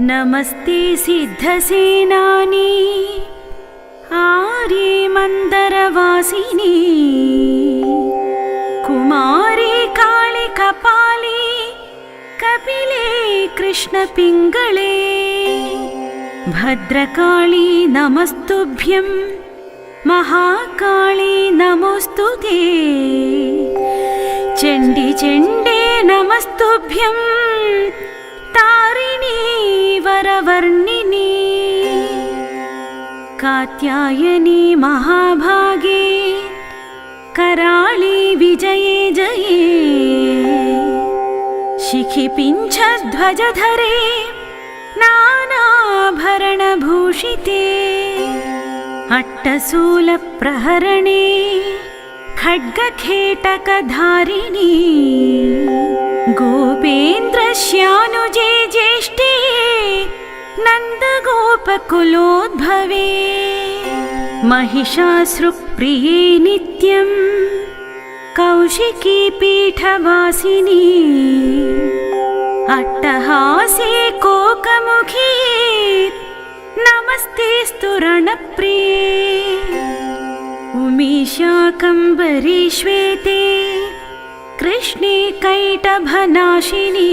नमस्ते सिद्धसेनानी आर्ये मन्दरवासिनी कुमारी काळि कपाली कपिले कृष्णपिङ्गळे भद्रकाली नमस्तुभ्यं महाकाली नमोस्तुते चण्डी चण्डे नमस्तुभ्यं तारिणी वरवर्णिनी कात्यायनी महाभागे कराळी विजये जये शिखिपिञ्छध्वजधरे नानाभरणभूषिते अट्टशूलप्रहरणे खड्गखेटकधारिणी गोपेन्द्रस्यानुजे ज्येष्ठे नन्दगोपकुलोद्भवे महिषासुरप्रिये नित्यं कौशिकी पीठवासिनी अट्टहासे कोकमुखी नमस्तेऽस्तु रणप्रिये उमेशाकम्बरी श्वेते कृष्णे कैटभनाशिनी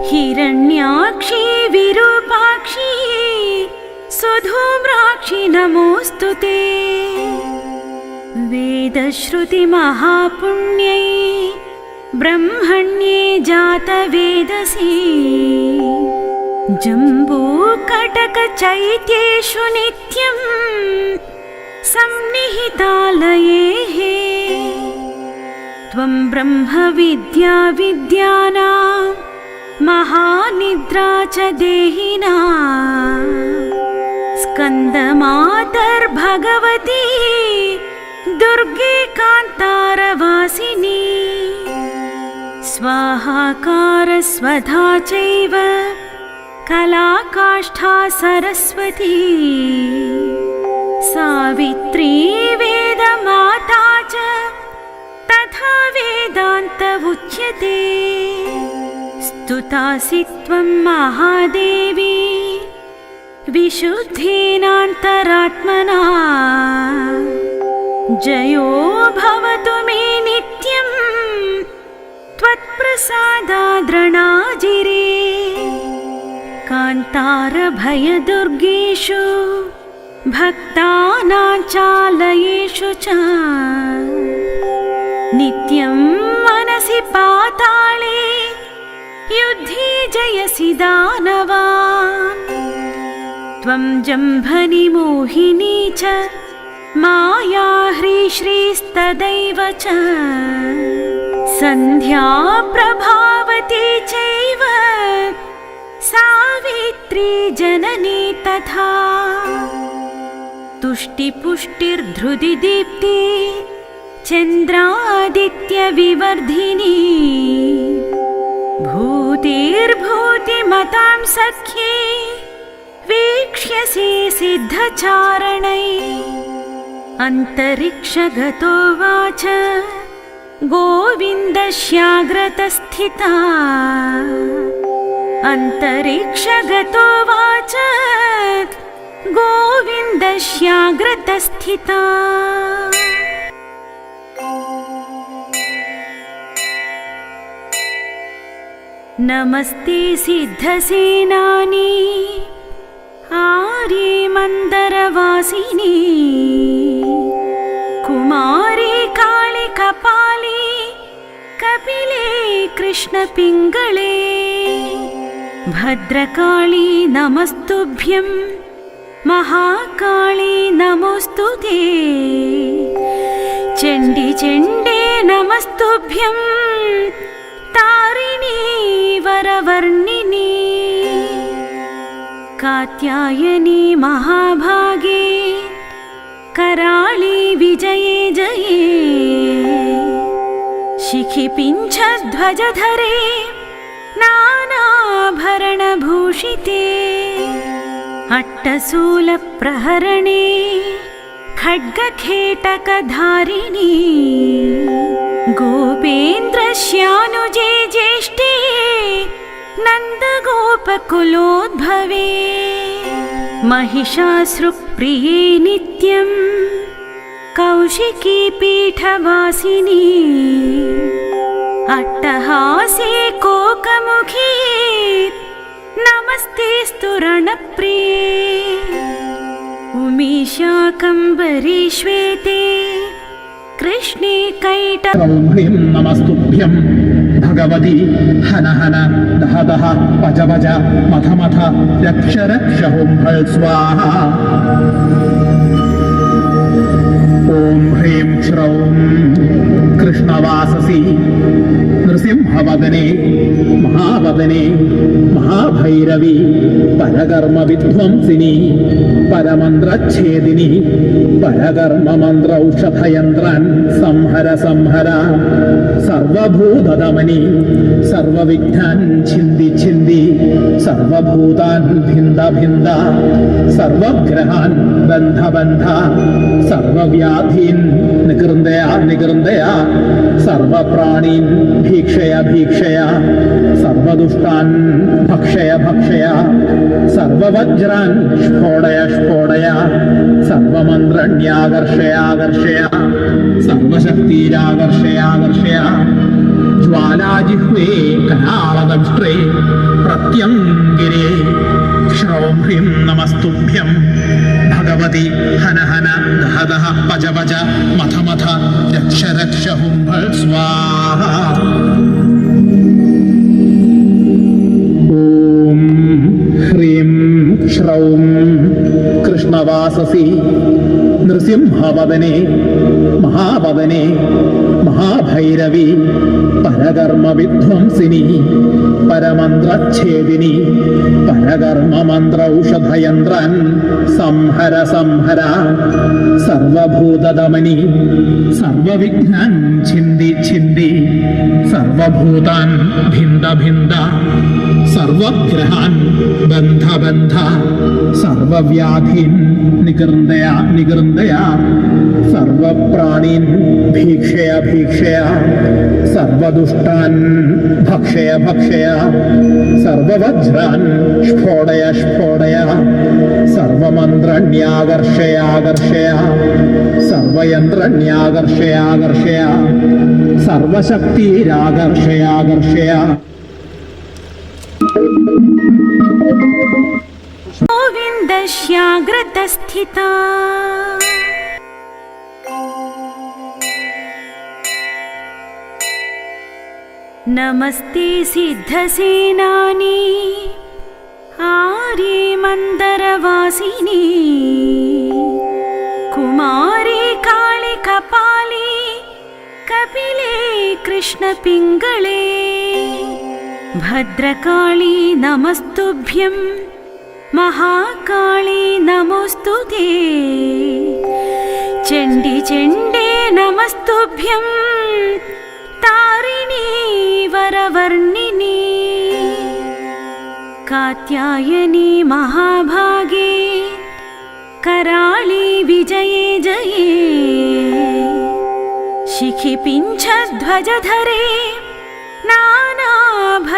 हिरण्याक्षी विरूपाक्षी सुधूम्राक्षी नमोस्तुते वेदश्रुतिमहापुण्यै ब्रह्मण्ये जातवेदसी जम्बूकटकचैत्येषु नित्यं सन्निहितालयेः त्वं ब्रह्मविद्या विद्यानां महानिद्रा च देहिना स्कन्दमातर्भगवती दुर्गे कान्तारवासिनी स्वाहाकार स्वधा चैव कलाकाष्ठा सरस्वती सावित्री वेदमाता च तथा वेदान्त उच्यते स्तुतासि त्वं महादेवी विशुद्धेनान्तरात्मना जयो भवतु मे नित्यं त्वत्प्रसादाद्रणाजिरे कान्तारभयदुर्गेषु भक्तानां चालयेषु च नित्यं मनसि पाताले युद्धे जयसि दानवान् त्वं जम्भनि मोहिनी च माया ह्रीश्रीस्तदैव च सन्ध्या प्रभावती चैव सावित्री जननी तथा तुष्टिपुष्टिर्धृतिदीप्ति चन्द्रादित्यविवर्धिनी भूतिर्भूतिमतां सख्ये वीक्ष्यसे सिद्धचारणै अन्तरिक्षगतो वाच गोविन्दस्याग्रतस्थिता अन्तरिक्षगतो वाच गोविन्दस्याग्रतस्थिता नमस्ते सिद्धसेनानी आर्ये मन्दरवासिनी कुमारी काळि कपाली कपिले कृष्णपिङ्गळे भद्रकाली नमस्तुभ्यं महाकाली नमोस्तुते चण्डी चण्डे नमस्तुभ्यं तारिणी वरवर्णिनी कात्यायनी महाभागे कराळी विजये जये शिखिपिञ्छध्वजधरे नानाभरणभूषिते अट्टशूलप्रहरणे खड्गखेटकधारिणी गोपेन्द्रस्यानुजे ज्येष्ठे नन्द नन्दगोपकुलोद्भवे महिषासुरप्रिये नित्यं कौशिकी पीठवासिनी अट्टहासे कोकमुखी नमस्तेऽस्तु रणप्रिये उमेशाकम्बरी श्वेते कृष्णे कैटभौम्रीं नमस्तुभ्यं भगवती हन हन दह दह पज पज मथ मथ रक्ष रक्ष हुम्फल् स्वाहा ॐ ह्रीं श्रौं कृष्णवाससी नृसिंहवदने महावदने महाभैरवी परकर्म विध्वंसिनी परमन्त्रच्छेदिनी परकर्म मन्त्रौषधयन्त्रान् संहर संहर सर्वभूतदमनी सर्वविघ्नान् छिन्दि छिन्दि सर्वभूतान् भिन्द भिन्द सर्वग्रहान् बन्ध बन्ध सर्वव्याधीन् निकृन्दय निकृन्दय सर्वप्राणीन् भीक्षय भीक्षय सर्वदुष्टान् भक्षय भक्षय सर्ववज्रान् स्फोडय स्फोडय सर्वमन्त्रण्याकर्षयाकर्षय सर्वशक्तिराकर्षयाकर्षय ज्वालाजिह्वे करालदंष्ट्रे प्रत्यङ्गिरे श्रौं ह्रीं नमस्तुभ्यं भगवती हन हन दह दह पज पज मथ मथ रक्ष रक्ष हुम्फल् स्वाहा ॐ ह्रीं श्रौं कृष्णवाससी नृसिंहवदने महावदने महाभैरवी परकर्म विध्वंसिनी परमन्त्रच्छेदिनी परकर्म मन्त्रौषधयन्त्रान् संहर संहर सर्वभूतदमनी सर्वविघ्नान् छिन्दि छिन्दि सर्वभूतान् भिन्द भिन्द सर्वग्रहान् बन्ध बन्ध सर्वव्याधीन् निकृन्दय निकृन्दय सर्वप्राणीन् भीक्षय भीक्षय सर्वदुष्टान् भक्षय भक्षय सर्ववज्रान् स्फोडय स्फोडय सर्वमन्त्रण्याकर्षयाकर्षय सर्वयन्त्रण्याकर्षयाकर्षय सर्वशक्तिराकर्षयाकर्षय गोविन्दस्याग्रतस्थिता नमस्ते सिद्धसेनानी आर्ये मन्दरवासिनी कुमारी काळि कपाली कपिले कृष्णपिङ्गळे भद्रकाली नमस्तुभ्यं महाकाली नमोस्तुते चण्डी चण्डे नमस्तुभ्यं तारिणी वरवर्णिनी कात्यायनी महाभागे कराळी विजये जये शिखिपिञ्छध्वजधरे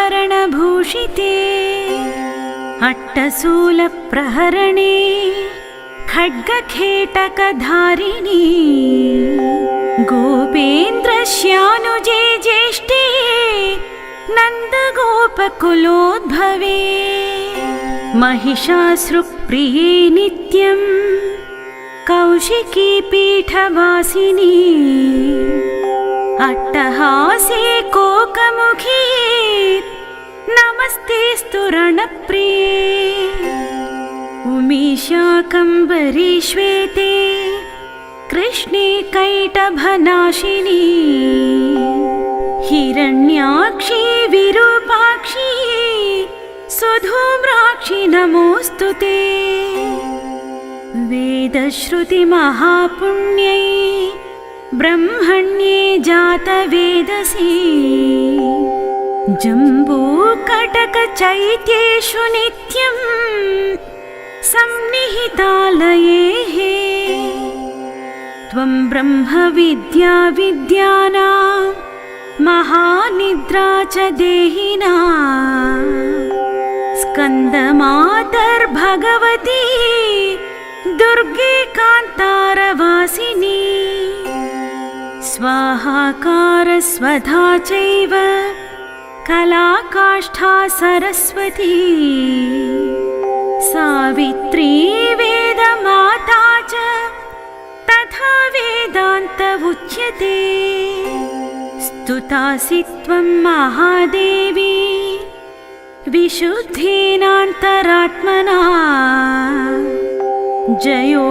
नानाभरणभूषिते अट्टशूलप्रहरणे खड्गखेटकधारिणी गोपेन्द्रस्यानुजे ज्येष्ठे नन्दगोपकुलोद्भवे महिषासुरप्रिये नित्यं कौशिकी पीठवासिनी अट्टहासे कोकमुखी नमस्तेऽस्तु रणप्रिये उमेशाकम्बरी श्वेते कृष्णे कैटभनाशिनी हिरण्याक्षी विरूपाक्षी सुधूम्राक्षी नमोस्तुते वेदश्रुतिमहापुण्यै ब्रह्मण्ये जातवेदसी जम्बूकटकचैत्येषु नित्यं सन्निहितालयेः त्वं ब्रह्मविद्या विद्यानां महानिद्रा च देहिनां स्कन्दमातर्भगवती दुर्गे कान्तारवासिनी स्वाहाकार स्वधा चैव कलाकाष्ठा सरस्वती सावित्री वेदमाता च तथा वेदान्त उच्यते स्तुतासि त्वं महादेवी विशुद्धेनान्तरात्मना जयो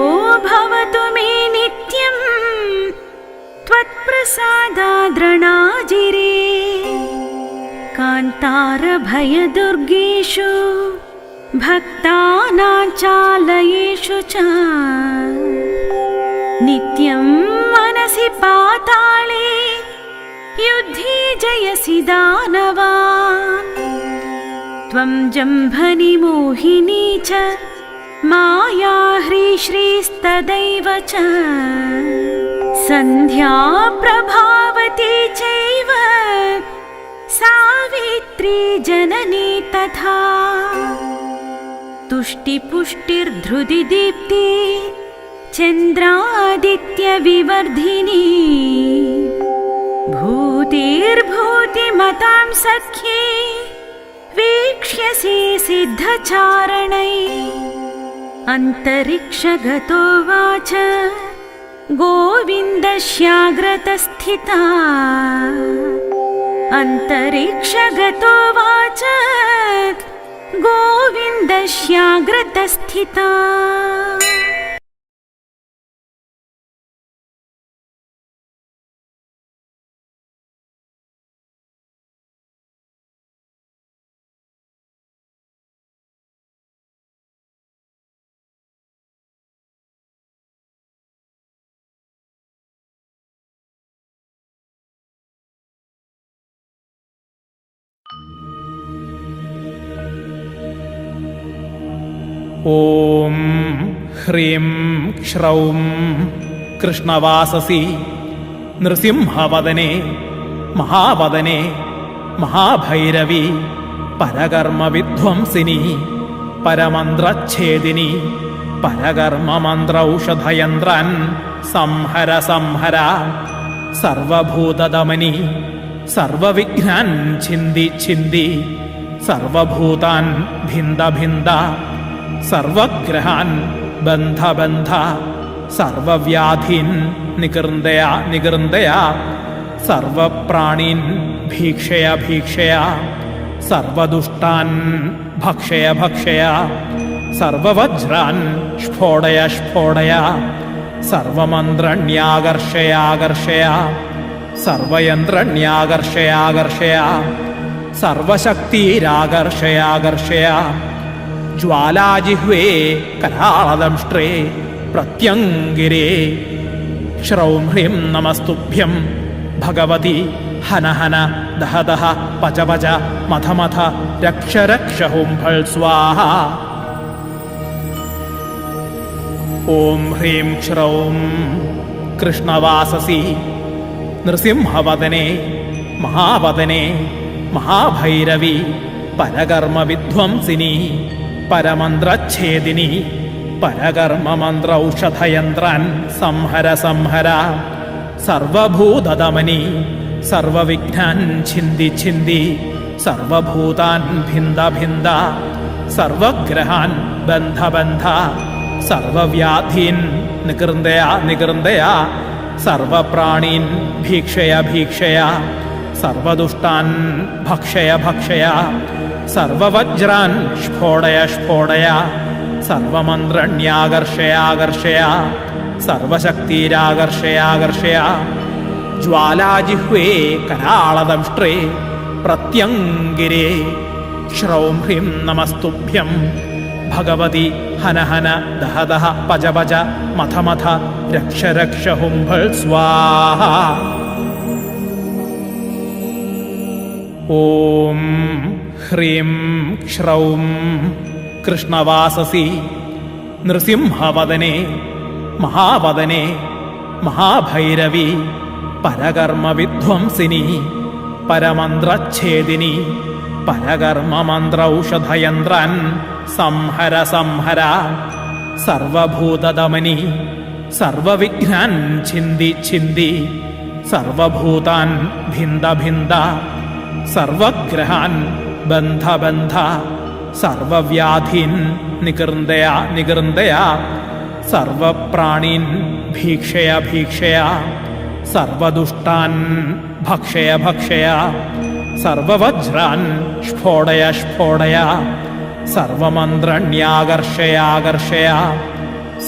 भवतु मे नित्यं त्वत्प्रसादाद्रणाजिरे कान्तारभयदुर्गेषु भक्तानां चालयेषु च नित्यं मनसि पाताले युद्धे जयसि दानवान् त्वं जम्भनिमोहिनी च माया ह्रीश्रीस्तदैव च सन्ध्या प्रभावती चैव सावित्री जननी तथा तुष्टिपुष्टिर्धृतिदीप्ति चन्द्रादित्यविवर्धिनी भूतिर्भूतिमतां सख्ये वीक्ष्यसे सिद्धचारणै अन्तरिक्षगतो वाच गोविन्दस्याग्रतस्थिता अन्तरिक्षगतो वाच गोविन्दस्याग्रतस्थिता ഓം ഹ്രീം ക്ഷ്രൗം കൃഷ്ണവാസസി നൃസിംഹവദനെ മഹാവദനെ മഹാഭൈരവി പരകർമ്മവിധ്വംസിനി പരമന്ത്രച്ഛേദിനി പരകർമ്മമന്ത്രൌഷധയന്ത്രാൻ സംഹര സംഹര സർവഭൂതദമനി സർവവിഘ്നാൻ ഛിന്ദി ഛിന്ദി സർവഭൂതാൻ ഭിന്ദ ഭിന്ദ സർവഗ്രഹാൻ ബന്ധ ബന്ധ സർവവ്യാധീൻ നികൃന്ദയ നികൃന്ദയ സർവപ്രാണീൻ ഭീക്ഷയ ഭീക്ഷയ സർവദുഷ്ടാൻ ഭക്ഷയ ഭക്ഷയ സർവവജ്രാൻ സ്ഫോടയ സ്ഫോടയ സർവമന്ത്രണ്യാകർഷയാകർഷയ സർവയന്ത്രണ്യാകർഷയാകർഷയ സർവശക്തിരാകർഷയാകർഷയ ജ്വാലാജിഹ്വേ കരാളദംഷ്ട്രേ പ്രത്യംഗിരേ ശ്രൗം ഹ്രീം നമസ്തുഭ്യം ഭഗവതി ഹന ഹന ദഹ ദഹ പച പച മഥ മഥ രക്ഷ രക്ഷ ഹുംഫൾ സ്വാഹ. ഓം ഹ്രീം ശ്രൗം കൃഷ്ണവാസസി നൃസിംഹവദനെ മഹാവദനെ മഹാഭൈരവി പരകർമ്മവിധ്വംസിനി പരമന്ത്രച്ഛേദിനി പരകർമ്മമന്ത്രൌഷധയന്ത്രാൻ സംഹര സംഹര സർവഭൂതദമനി സർവവിഘ്നാൻ ഛിന്ദി ഛിന്ദി സർവഭൂതാൻ ഭിന്ദ ഭിന്ദ സർവഗ്രഹാൻ ബന്ധ ബന്ധ സർവവ്യാധീൻ നികൃന്ദയ നികൃന്ദയ സർവപ്രാണീൻ ഭീക്ഷയ ഭീക്ഷയ സർവദുഷ്ടാൻ ഭക്ഷയ ഭക്ഷയ സർവവജ്രാൻ സ്ഫോടയ സ്ഫോടയ സർവമന്ത്രണ്യാകർഷയാകർഷയ സർവശക്തിരാകർഷയാകർഷയ ജ്വാലാജിഹ്വേ കരാളദംഷ്ട്രേ പ്രത്യംഗിരേ ശ്രൗം ഹ്രീം നമസ്തുഭ്യം ഭഗവതി ഹന ഹന ദഹ ദഹ പച പച മഥ മഥ രക്ഷ രക്ഷ ഹുംഫൾ സ്വാഹ. ഓം ഹ്രീം ശ്രൗം കൃഷ്ണവാസസി നൃസിംഹവദനെ മഹാവദനെ മഹാഭൈരവി പരകർമ്മവിധ്വംസിനി പരമന്ത്രച്ഛേദിനി പരകർമ്മമന്ത്രൗഷധയന്ത്രാൻ സംഹര സംഹര സർവഭൂതദമനി സർവവിഘ്നാൻ ഛിന്തി ഛിന്തി സർവഭൂതാൻ ഭിന്ദ ഭിന്ദ സർവഗ്രഹാൻ ബന്ധ ബന്ധ സർവവ്യാധീൻ നികൃന്ദയ നികൃന്ദയ സർവപ്രാണീൻ ഭീക്ഷയ ഭീക്ഷയ സർവദുഷ്ടാൻ ഭക്ഷയ ഭക്ഷയ സർവവജ്രാൻ സ്ഫോടയ സ്ഫോടയ സർവമന്ത്രണ്യാകർഷയാകർഷയ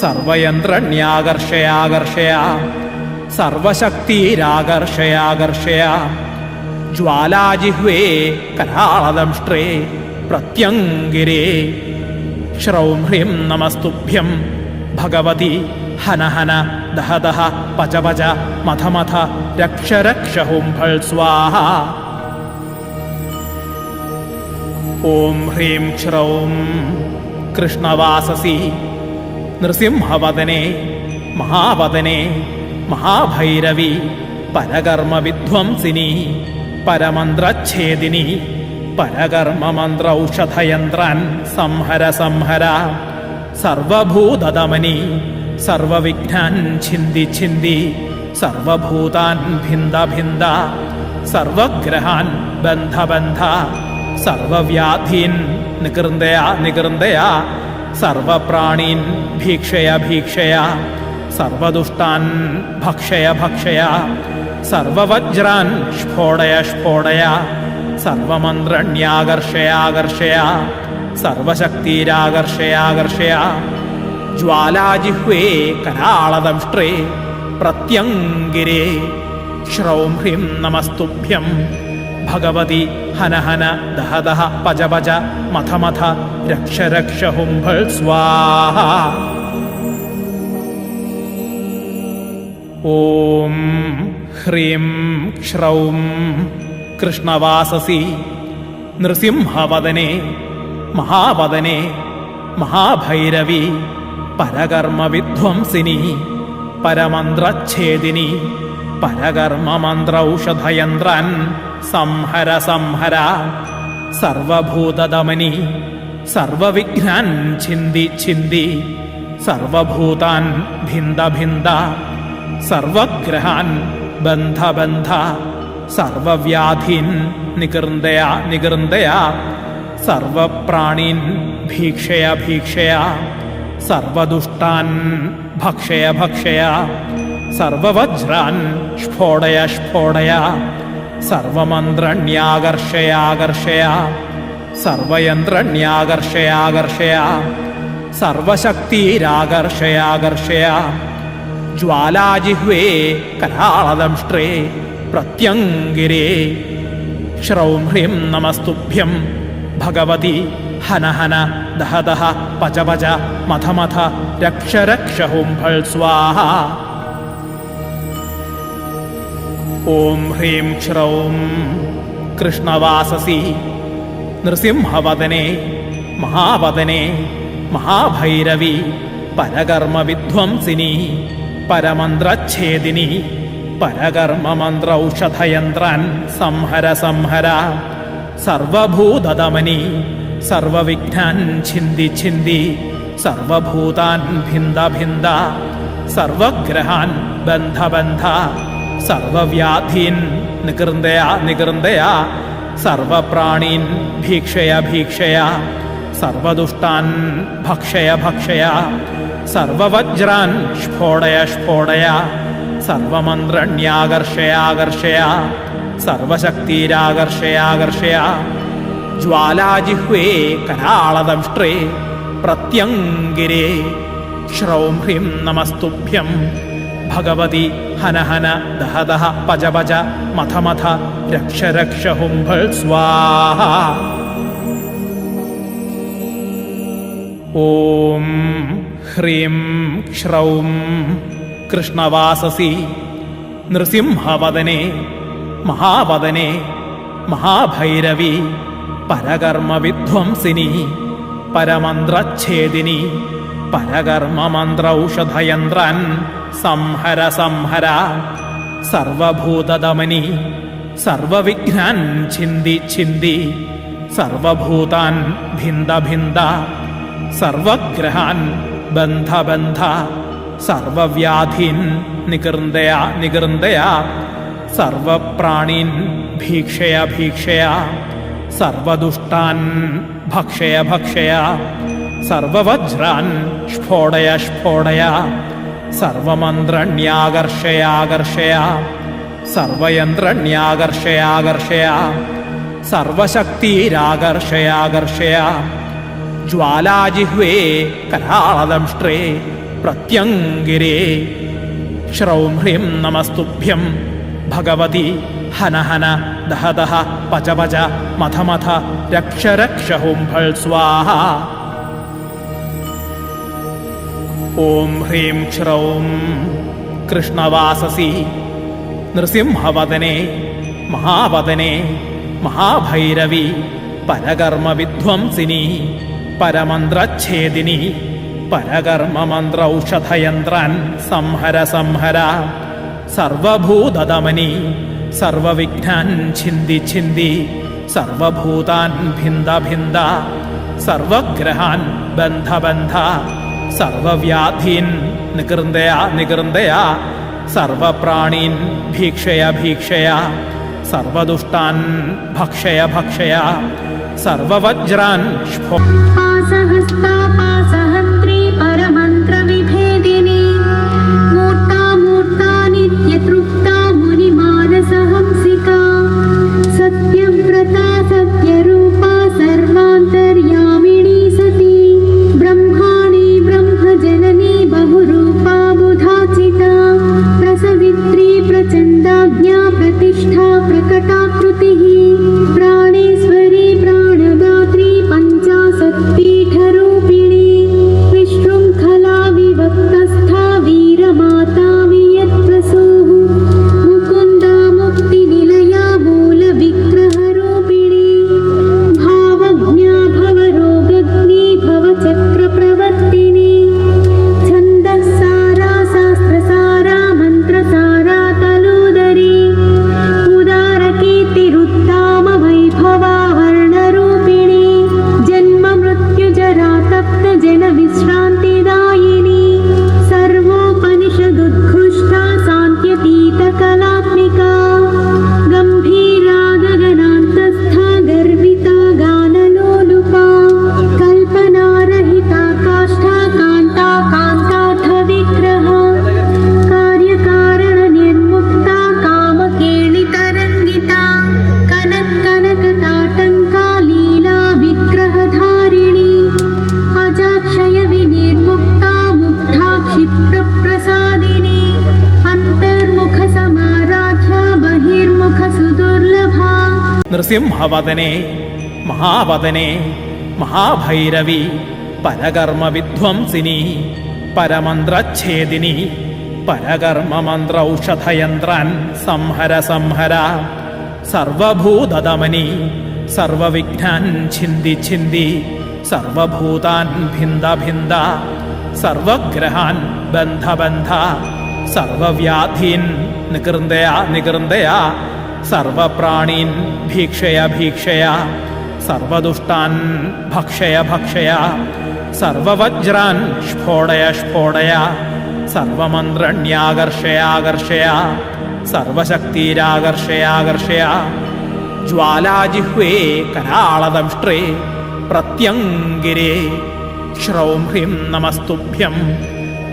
സർവയന്ത്രണ്യാകർഷയാകർഷയ സർവശക്തിരാകർഷയാകർഷയ ജ്വാലാജിഹ്വേ കരാളദംഷ്ട്രേ പ്രത്യംഗിരേ ശ്രൗം ഹ്രീം നമസ്തുഭ്യം ഭഗവതി ഹന ഹന ദഹ ദഹ പച പച മഥ മഥ രക്ഷ രക്ഷ ഹുംഫൾ സ്വാഹ. ഓം ഹ്രീം ശ്രൗം കൃഷ്ണവാസസി നൃസിംഹവദനേ മഹാവദനേ മഹാഭൈരവി പരകർമ്മവിധ്വംസിനി പരമന്ത്രച്ഛേദിനി പരകർമ്മമന്ത്രൗഷധയന്ത്രാൻ സംഹര സംഹര സർവഭൂതദമനി സർവവിഘ്നാൻ ഛിന്തി ഛിന്തി സർവഭൂതാൻ ഭിന്ദ ഭിന്ദ സർവഗ്രഹാൻ ബന്ധ ബന്ധ സർവവ്യാധീൻ നികൃന്ദയ നികൃന്ദയ സർവപ്രാണീൻ ഭീക്ഷയ ഭീക്ഷയ സർവദുഷ്ടാൻ ഭക്ഷയ ഭക്ഷയ സർവവജ്രാൻ സ്ഫോടയ സ്ഫോടയ സർവമന്ത്രണ്യാകർഷയാകർഷയ സർവശക്തിരാകർഷയാകർഷയ ജ്വാലാജിഹ്വേ കരാളദംഷ്ട്രേ പ്രത്യംഗിരേ ശ്രൗം ഹ്രീം നമസ്തുഭ്യം ഭഗവതി ഹന ഹന ദഹ ദഹ പച പച മഥ മഥ രക്ഷ രക്ഷ ഹുംഫൾ സ്വാഹ. ഓം ഹ്രീം ശ്രൗം കൃഷ്ണവാസസി നൃസിംഹവദനേ മഹാവദനേ മഹാഭൈരവി പരകർമ്മവിധ്വംസിനി പരമന്ത്രച്ഛേദിനി പരകർമ്മമന്ത്രൗഷധയന്ത്രാൻ സംഹര സംഹര സർവഭൂതദമനി സർവവിഘ്നാൻ ഛിന്തി ഛിന്തി സർവഭൂതാൻ ഭിന്ദ ഭിന്ദ സർവഗ്രഹാൻ ബന്ധ ബന്ധ സർവവ്യാധീൻ നികൃന്ദയ നികൃന്ദയ സർവപ്രാണീൻ ഭീക്ഷയ ഭീക്ഷയ സർവദുഷ്ടാൻ ഭക്ഷയ ഭക്ഷയ സർവവജ്രാൻ സ്ഫോടയ സ്ഫോടയ സർവമന്ത്രണ്യാകർഷയാകർഷയ സർവയന്ത്രണ്യാകർഷയാകർഷയ സർവശക്തിരാകർഷയാകർഷയ ജ്വാലാജിഹ്വേ കരാളദംഷ്ട്രേ പ്രത്യംഗിരേ ശ്രൗം ഹ്രീം നമസ്തുഭ്യം ഭഗവതി ഹന ഹന ദഹ ദഹ പച പച മഥ മഥ രക്ഷ രക്ഷ ഹുംഫൾ സ്വാഹ. ഓം ഹ്രീം ശ്രൗം കൃഷ്ണവാസസി നൃസിംഹവദനേ മഹാവദനേ മഹാഭൈരവി പരകർമ്മവിധ്വംസിനി പരമന്ത്രച്ഛേദിനി പരകർമ്മമന്ത്രൗഷധയന്ത്രാൻ സംഹര സംഹര സർവഭൂതദമനി സർവവിഘ്നാൻ ഛിന്തി ഛിന്തി സർവഭൂതാൻ ഭിന്ദ ഭിന്ദ സർവഗ്രഹാൻ ബന്ധ ബന്ധ സർവവ്യാധീൻ നികൃന്ദയ നികൃന്ദയ സർവപ്രാണീൻ ഭീക്ഷയ ഭീക്ഷയ സർവദുഷ്ടാൻ ഭക്ഷയ ഭക്ഷയ സർവവജ്രാൻ സ്ഫോടയ സ്ഫോടയ സർവമന്ത്രണ്യാകർഷയാകർഷയ സർവശക്തിരാകർഷയാകർഷയ ജ്വാലാജിഹ്വേ കരാളദംഷ്ട്രേ പ്രത്യംഗിരേ ശ്രൗം ഹ്രീം നമസ്തുഭ്യം ഭഗവതി ഹന ഹന ദഹ ദഹ പച പച മഥ മഥ രക്ഷ രക്ഷ ഹുംഫൾ സ്വാഹ. ഓം ഹ്രീം ശ്രൗം കൃഷ്ണവാസസി നൃസിംഹവദനേ മഹാവദനേ മഹാഭൈരവി പരകർമ്മവിധ്വംസിനി പരമന്ത്രച്ഛേദിനി പരകർമ്മമന്ത്രൗഷധയന്ത്രാൻ സംഹര സംഹര സർവഭൂതദമനി സർവവിഘ്നാൻ ഛിന്തി ഛിന്തി സർവഭൂതാൻ ഭിന്ദ ഭിന്ദ സർവഗ്രഹാൻ ബന്ധ ബന്ധ സർവവ്യാധീൻ നികൃന്ദയ നികൃന്ദയ സർവപ്രാണീൻ ഭീക്ഷയ ഭീക്ഷയ സർവദുഷ്ടാൻ ഭക്ഷയ ഭക്ഷയ സർവവജ്രാൻ സ്ഫോടയ സ്ഫോടയ സർവമന്ത്രണ്യാകർഷയാകർഷയ സർവയന്ത്രണ്യാകർഷയാകർഷയ സർവശക്തിരാകർഷയാകർഷയ ജ്വാലാജിഹ്വേ കരാളദംഷ്ട്രേ പ്രത്യംഗിരേ ശ്രൗം ഹ്രീം നമസ്തുഭ്യം ഭഗവതി ഹന ഹന ദഹ ദഹ പച പച മഥ മഥ രക്ഷ രക്ഷ ഹും ഫൾ സ്വാഹ. ഓം ഹ്രീം ശ്രൗം കൃഷ്ണവാസസി നൃസിംഹവദനെ മഹാവദനെ മഹാഭൈരവി പരകർമ്മ വിധ്വംസിനി പരമന്ത്രച്ഛേദിനി പരകർമ്മമന്ത്രൌഷധയന്ത്രാൻ സംഹര സംഹര സർവഭൂതദമനി സർവവിഘ്നാൻ ഛിന്ദി ഛിന്ദി സർവഭൂതാൻ ഭിന്ദ ഭിന്ദ സർവഗ്രഹാൻ ബന്ധ ബന്ധ സർവവ്യാധീൻ നികൃന്ദയ നികൃന്ദയ സർവപ്രാണീൻ ഭീക്ഷയ ഭീക്ഷയ സർവദുഷ്ടാൻ ഭക്ഷയ ഭക്ഷയ സർവവജ്രാൻ സ്ഫോ. पासहस्ता पासहन्त्री परमन्त्रविभेदिनी मूर्ता मूर्ता नित्यतृप्ता मुनिमानसहंसिका सत्यव्रता सत्यरूपा सर्वान्तर्यामिणी सती ब्रह्माणि ब्रह्मजननी बहुरूपा बुधाचिता प्रसवित्री प्रचण्डाज्ञा प्रतिष्ठा प्रकटाकृतिः प्राणेश्वरी प्राणदात्री पञ्चाशत्पीठरूपिणी विशृङ्खला विभक्तस्था वीरमाता वियत्प्रसूः मुकुन्दा मुक्तिनिलया मूलविग्रहरूपिणी भावज्ञा भवरोगग्नी भवचक्रप्रवर्तिनी छन्दःसारा शास्त्रसारा मन्त्रसारा तलूदरी उदारकीर्तिरुत्ताम वैभवावर्णरूपिणी जन्म मृत्युजरा तप्त जन विश्रान्तिदायिनी सर्वोपनिषदुद्घुष्टा सान्त्यतीतकलात्मिका गम्भीरा गगनान्तस्था गर्विता गानलोलुपा कल्पनारहिता काष्ठा कान्ता कान्ताथ विग्रहा कार्यकारणनिर्मुक्ता कामकेलितरङ्गिता कनत्कनकताटङ्का लीला विग्रहधारिणी अजाक्षय विनिर्मुक्ता मुग्धा क्षिप्रप्रसादिनी अन्तर्मुखसमाराध्या बहिर्मुखसुदुर्लभा നൃസിംഹവദനെ മഹാവദനെ മഹാഭൈരവി പരകർമ്മ വിധ്വംസിനി പരമന്ത്രച്ഛേദിനി പരകർമ്മമന്ത്രൌഷധയന്ത്രാൻ സംഹര സംഹര സർവഭൂതദമനി സർവവിഘ്നാൻ ഛിന്ദി ഛിന്ദി സർവഭൂതാൻ ഭിന്ദ ഭിന്ദ സർവഗ്രഹാൻ ബന്ധ ബന്ധ സർവവ്യാധീൻ നികൃന്ദയ നികൃന്ദയ സർവപ്രാണീൻ ഭീക്ഷയ ഭീക്ഷയ സർവദുഷ്ടാൻ ഭക്ഷയ ഭക്ഷയ സർവവജ്രാൻ സ്ഫോടയ സ്ഫോടയ സർവമന്ത്രണ്യാകർഷയാകർഷയ സർവശക്തിരാകർഷയാകർഷയ ജ്വാലാജിഹ്വേ കരാളദംഷ്ട്രേ പ്രത്യംഗിരേ ശ്രൗം ഹ്രീം നമസ്തുഭ്യം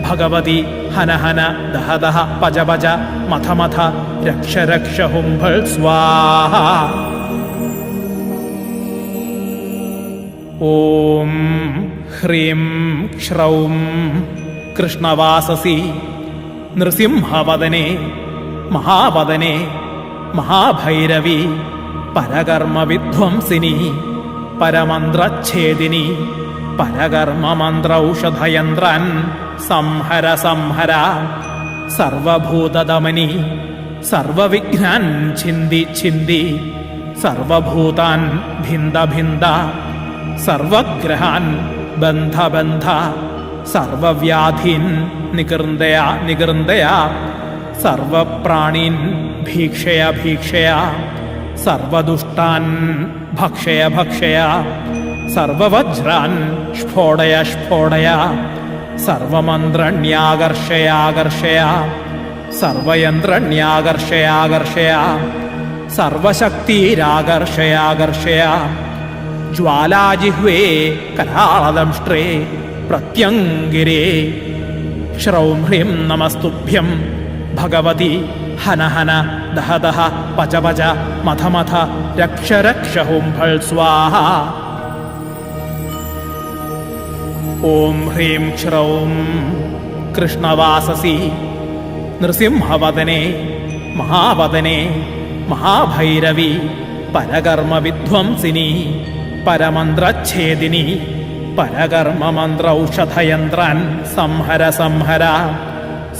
ഭഗവതി ഹന ഹന ദഹ ദഹ പച പച മഥ മഥ രക്ഷ രക്ഷ ഹും ഫൾ സ്വാഹ. ഓം ഹ്രീം ശ്രൗം കൃഷ്ണവാസസി നൃസിംഹവദനെ മഹാവദനെ മഹാഭൈരവി പരകർമ്മ വിധ്വംസിനി പരമന്ത്രച്ഛേദിനി പരകർമ്മമന്ത്രൌഷധയന്ത്രാൻ സംഹര സംഹര സർവഭൂതദമനി സർവവിഘ്നാൻ ഛിന്ദി ഛിന്ദി സർവഭൂതാൻ ഭിന്ദ ഭിന്ദ സർവഗ്രഹാൻ ബന്ധ ബന്ധ സർവവ്യാധീൻ നികൃന്ദയ നികൃന്ദയ സർവപ്രാണീൻ ഭീക്ഷയ ഭീക്ഷയ സർവദുഷ്ടാൻ ഭക്ഷയ ഭക്ഷയ സർവവജ്രാൻ സ്ഫോടയ സ്ഫോടയ സർവമന്ത്രണ്യാകർഷയാകർഷയ സർവയന്ത്രണ്യാകർഷയാകർഷയ സർവശക്തിരാകർഷയാകർഷയ ജ്വാലാജിഹ്വേ കരാളദംഷ്ട്രേ പ്രത്യംഗിരേ ശ്രൗം ഹ്രീം നമസ്തുഭ്യം ഭഗവതി ഹന ഹന ദഹ ദഹ പച പച മഥ മഥ രക്ഷ രക്ഷ ഹുംഫൾ സ്വാഹ. ഓം ഹ്രീം ശ്രൗം കൃഷ്ണവാസസി നൃസിംഹവദനെ മഹാവദനെ മഹാഭൈരവി പരകർമ്മവിധ്വംസിനി പരമന്ത്രച്ഛേദിനി പരകർമ്മമന്ത്രൌഷധയന്ത്രാൻ സംഹര സംഹര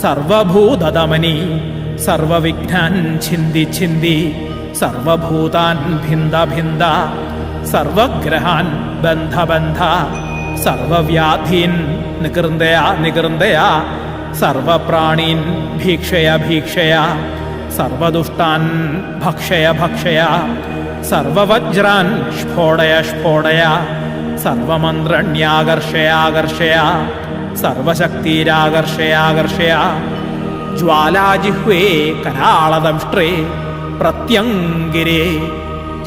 സർവഭൂതദമനി സർവവിഘ്നാൻ ഛിന്ദി ഛിന്ദി സർവഭൂതാൻ ഭിന്ദ ഭിന്ദ സർവഗ്രഹാൻ ബന്ധ ബന്ധ സർവവ്യാധീൻ നികൃന്ദയ നികൃന്ദയ സർവപ്രാണീൻ ഭീക്ഷയ ഭീക്ഷയ സർവദുഷ്ടാൻ ഭക്ഷയ ഭക്ഷയ സർവവജ്രാൻ സ്ഫോടയ സ്ഫോടയ സർവമന്ത്രണ്യാകർഷയാകർഷയ സർവശക്തിരാകർഷയാകർഷയ ജ്വാലാജിഹ്വേ കരാളദംഷ്ട്രേ പ്രത്യംഗിരേ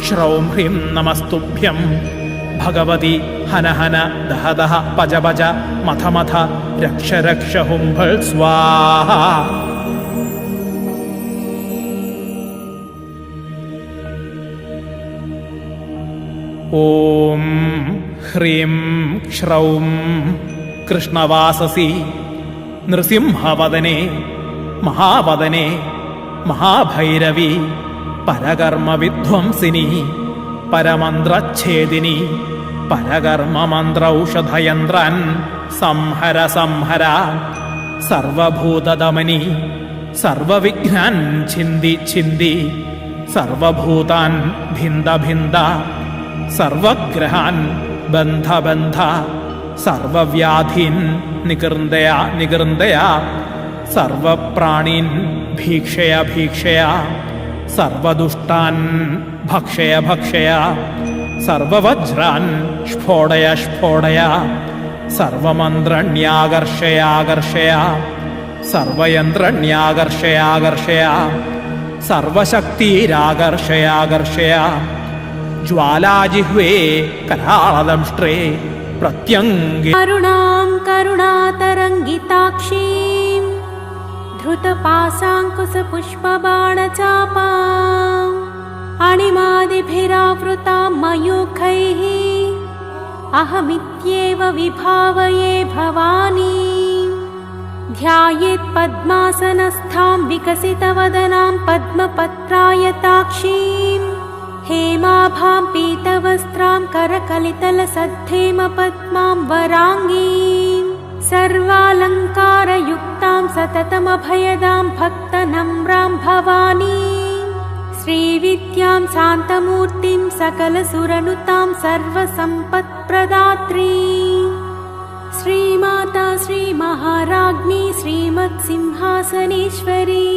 ശ്രൗം ഹ്രീം നമസ്തുഭ്യം ഭഗവതി ഹന ഹന ദഹ ദഹ പച പച മഥ മഥ രക്ഷ രക്ഷ ഹുംഫൾ സ്വാഹ. ഓം ഹ്രീം ശ്രൗം കൃഷ്ണവാസസി നൃസിംഹവദനെ മഹാവദനെ മഹാഭൈരവി പരകർമ്മവിധ്വംസിനി പരമന്ത്രച്ഛേദിനി പരകർമ്മമന്ത്രൌഷധയന്ത്രാൻ സംഹര സംഹര സർവഭൂതദമനി സർവവിഘ്നാൻ ഛിന്ദി ഛിന്ദി സർവഭൂതാൻ ഭിന്ദ ഭിന്ദ സർവഗ്രഹാൻ ബന്ധ ബന്ധ സർവവ്യാധീൻ നികൃന്ദയ നികൃന്ദയ സർവപ്രാണീൻ ഭീക്ഷയ ഭീക്ഷയ സർവദുഷ്ടാൻ ഭക്ഷയ ഭക്ഷയ സർവവജ്രാൻ സ്ഫോടയ സ്ഫോടയ സർവമന്ത്രണ്യാകർഷയാകർഷയ സർവയന്ത്രണ്യാകർഷയാകർഷയ സർവശക്തിരാകർഷയാകർഷയ ജ്വാലാജിഹ്വേ കരാളദംഷ്ട്രേ പ്രത്യംഗി കരുണാം കരുണാതരംഗിതാക്ഷീം ധൃതപാശാങ്കുശപുഷ്പബാണചാപാം അണിമാദിഭിരാവൃതാം മയൂഖൈഃ അഹമിത്യേവ വിഭാവയേ ഭവാനീം ധ്യായേത് പദ്മാസനസ്ഥാം വികസിതവദനാം പദ്മപത്രായതാക്ഷീം हेमाभां पीतवस्त्रां करकलितलसद्धेमपद्मां वराङ्गीं सर्वालङ्कारयुक्तां सततमभयदां भक्तनम्रां भवानीं श्रीविद्यां शान्तमूर्तिं सकलसुरनुतां सर्वसम्पत्प्रदात्रीं श्रीमाता श्रीमहाराज्ञी श्रीमत्सिंहासनेश्वरी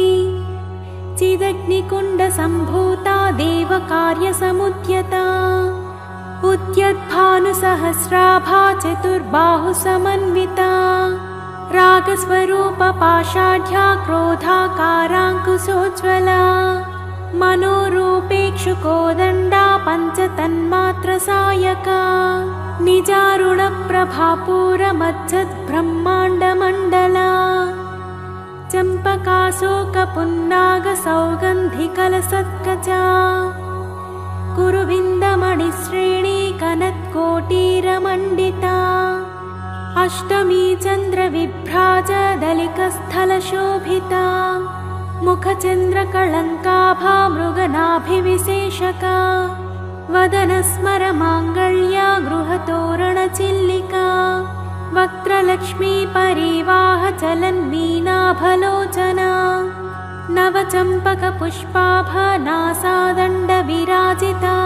चिदग्निकुण्डसम्भूता देवकार्यसमुद्यता उद्यद्भानुसहस्राभा चतुर्बाहुसमन्विता रागस्वरूपपाषाढ्या क्रोधाकाराङ्कुशोज्ज्वला मनोरूपेक्षुकोदण्डा पञ्चतन्मात्रसायका निजारुणप्रभापूरमज्जद्ब्रह्माण्डमण्डला चम्पकाशोकपुन्नागसौगन्धिकलसत्कचा कुरुविन्दमणिश्रेणी कनत्कोटीरमण्डिता अष्टमी चन्द्रविभ्राजदलिकस्थलशोभिता मुखचन्द्रकळङ्काभा मृगनाभिविशेषका वदनस्मरमाङ्गल्या गृहतोरणचिल्लिका वक्त्रलक्ष्मी परिवाह चलन्मीनाभलोचना नवचम्पकपुष्पाभनासादण्डविराजिता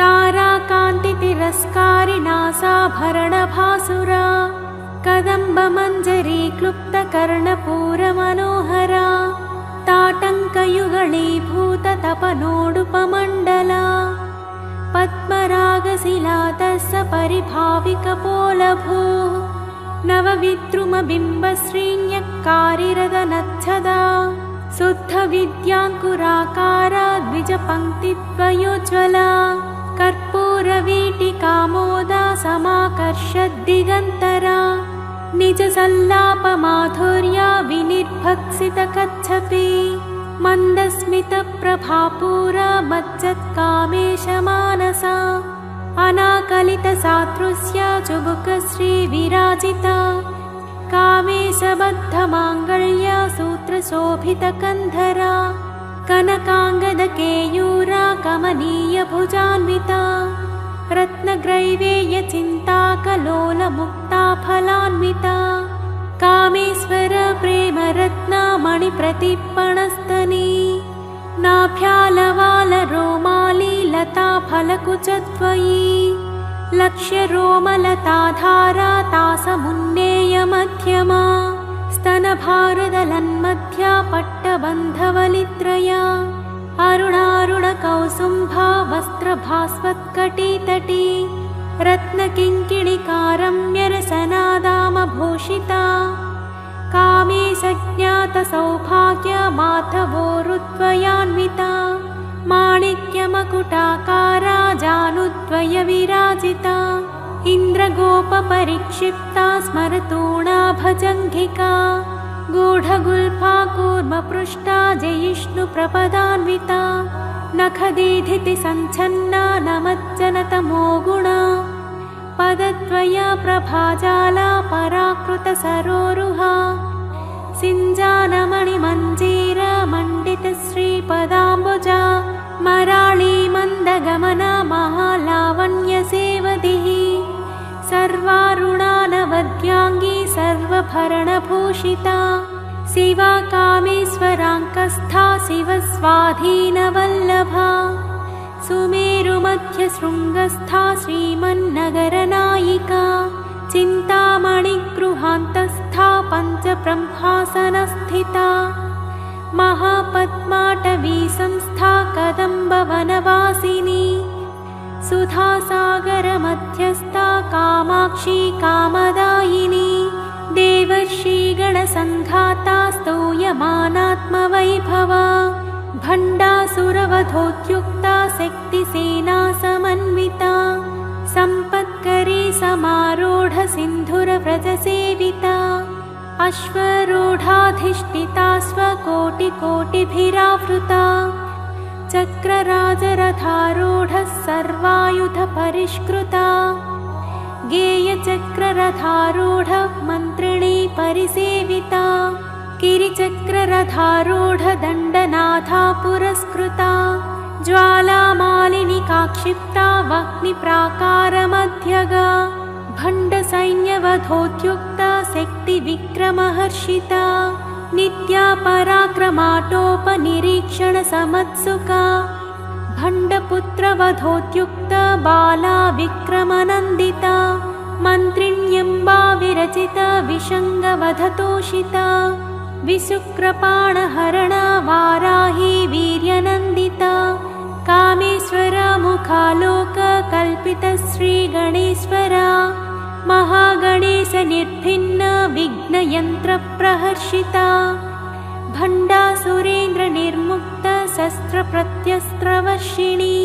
ताराकान्तितिरस्कारिणासाभरणभासुरा कदम्बमञ्जरी क्लुप्तकर्णपूरमनोहरा ताटङ्कयुगळीभूता तपनोडुपमण्डला पद्मरागशिलातस्य परिभाविकपोलभो नवविद्रुमबिम्बश्रीण्यकारिरदनच्छदा शुद्धविद्याङ्कुराकारा द्विजपङ्क्तिद्वयोज्ज्वला कर्पूरवीटिकामोदा समाकर्षद्दिगन्तरा निजसल्लापमाधुर्या विनिर्भक्सितकच्छपि मन्दस्मितप्रभापूरा मज्जत्कामेशमानसा अनाकलितसादृश्या चुबुकश्रीविराजिता कामेशबद्धमाङ्गल्या सूत्रशोभितकन्धरा कनकाङ्गदकेयूरा कमनीयभुजान्विता रत्नग्रैवेयचिन्ताकलोलमुक्ता फलान्विता कामेश्वर प्रेमरत्नामणिप्रतिपणस्तनी नाभ्यालवालरोमाली लता फलकुचत्वयी लक्ष्यरोमलताधारा तासमुन्नेयमध्यमा स्तनभारदलन्मध्या पट्टबन्धवलित्रया अरुणारुणकौसुम्भा वस्त्रभास्वत्कटितटी रत्नकिङ्किणिकारम्यरसनादामभूषिता कामेशज्ञातसौभाग्यमाधवोरुद्वयान्विता माणिक्यमकुटाकारा जानुद्वयविराजिता इन्द्रगोपपरिक्षिप्ता स्मरतूणा भजङ्घिका गूढगुल्फा कूर्मपृष्टा जयिष्णुप्रपदान्विता नखदीधितिसञ्छन्ना नमज्जनतमो गुणा पदद्वया प्रभाजाला पराकृतसरोरुहा सिञ्जानमणिमञ्जीरमण्डितश्रीपदाम्बुजा मराळी मन्दगमना महालावण्यसेवदिः सर्वारुणानवद्याङ्गी सर्वभरणभूषिता शिवा कामेश्वराङ्कस्था शिवस्वाधीनवल्लभा सुमेरुमध्यशृङ्गस्था श्रीमन्नगरनायिका चिन्तामणिगृहान्तस्था पञ्चब्रह्मासनस्थिता महापद्माटवी संस्था कदम्बवनवासिनी सुधासागरमध्यस्था कामाक्षी कामदायिनी देवर्षिगणसङ्घाता स्तूयमानात्मवैभवा भण्डासुरवधोद्युक्ता शक्तिसेना समन्विता सम्पत्करी समारूढ सिन्धुरव्रजसेविता अश्वरूढाधिष्ठिता स्वकोटिकोटिभिरावृता चक्रराजरथारूढः सर्वायुधपरिष्कृता गेयचक्ररथारूढ मन्त्रिणी परिसेविता गिरिचक्ररथारूढ दण्डनाथा पुरस्कृता ज्वालामालिनिकाक्षिप्ता वह्निप्राकारमध्यगा भण्डसैन्यवधोद्युक्ता शक्तिविक्रमहर्षिता नित्या पराक्रमाटोपनिरीक्षणसमत्सुका भण्डपुत्रवधोद्युक्ता बाला विक्रमनन्दिता मन्त्रिण्यम्बा विरचिता विषङ्गवधतोषिता विशुक्रपाणहरणा वाराही वीर्यनन्दिता कामेश्वरा मुखालोककल्पितश्रीगणेश्वरा महागणेशनिर्भिन्न विघ्नयन्त्रप्रहर्षिता भण्डासुरेन्द्रनिर्मुक्त शस्त्रप्रत्यस्त्रवर्षिणी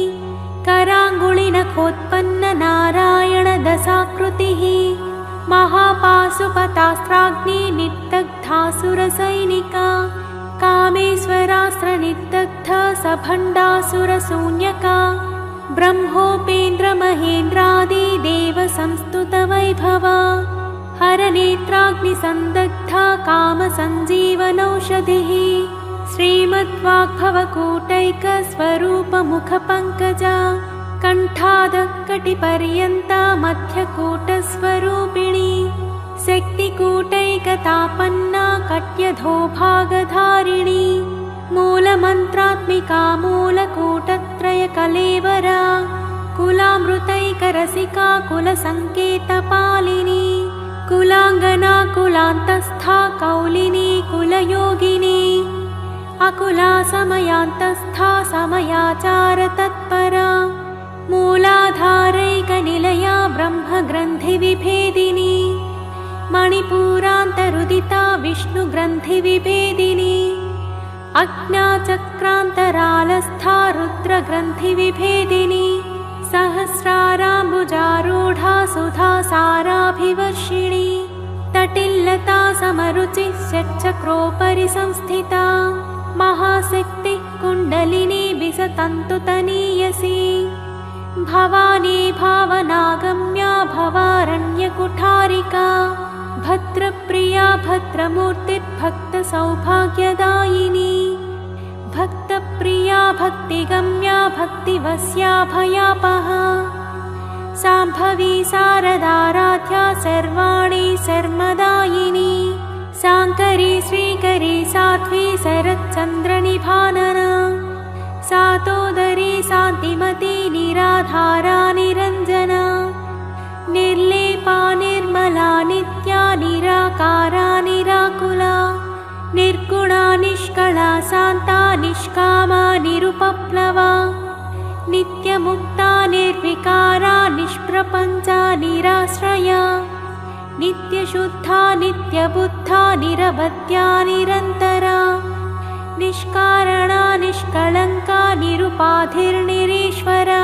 कराङ्गुलिनखोत्पन्न नारायणदशाकृतिः महापाशुपतास्त्राग्नि निर्दग्धासुरसैनिका कामेश्वरास्त्रनिर्दग्ध सभण्डासुरशून्यका ब्रह्मोपेन्द्रमहेन्द्रादि देवसंस्तुतवैभवा हरनेत्राग्निसन्दग्धा कामसञ्जीवनौषधिः श्रीमद्वाग्भवकूटैकस्वरूपमुखपङ्कजा कण्ठादकटिपर्यन्ता मध्यकूटस्वरूपिणी शक्तिकूटैकतापन्ना कट्यधोभागधारिणी मूलमन्त्रात्मिका मूलकूटत्रयकलेवरा कुलामृतैकरसिका कुलसङ्केतपालिनी कुलाङ्गना कुलान्तस्था कौलिनी कुलयोगिनी अकुला समयान्तस्था समयाचारतत्परा मूलाधारैकनिलया ब्रह्मग्रन्थिविभेदिनी मणिपूरान्तरुदिता विष्णुग्रन्थिविभेदिनी अज्ञाचक्रान्तरालस्था रुद्रग्रन्थिविभेदिनी सहस्राराम्बुजारूढा सुधासाराभिवर्षिणी तटिल्लता समरुचिः षट्चक्रोपरि संस्थिता महाशक्तिः कुण्डलिनी विसतन्तुतनीयसी भवानी भावनागम्या भवारण्यकुठारिका भद्रप्रिया भद्रमूर्तिर्भक्तसौभाग्यदायिनी भक्तप्रिया भक्तिगम्या भक्तिवस्या भयापहा साम्भवी शारदाराध्या सर्वाणि सर्वदायिनी शाङ्करी श्रीकरी साध्वी शरच्चन्द्रनिभानना सातोदरी शान्तिमती निराधारा निरञ्जना निर्लेपा निर्मला नित्या निराकारा निराकुला निर्गुणा निष्कला शान्ता निष्कामा निरुपप्लवा नित्यमुक्ता निर्विकारा निष्प्रपञ्चा निराश्रया नित्यशुद्धा नित्यबुद्धा निरवध्या निरन्तरा निष्कारणा निष्कलङ्का निरुपाधिर्निरीश्वरा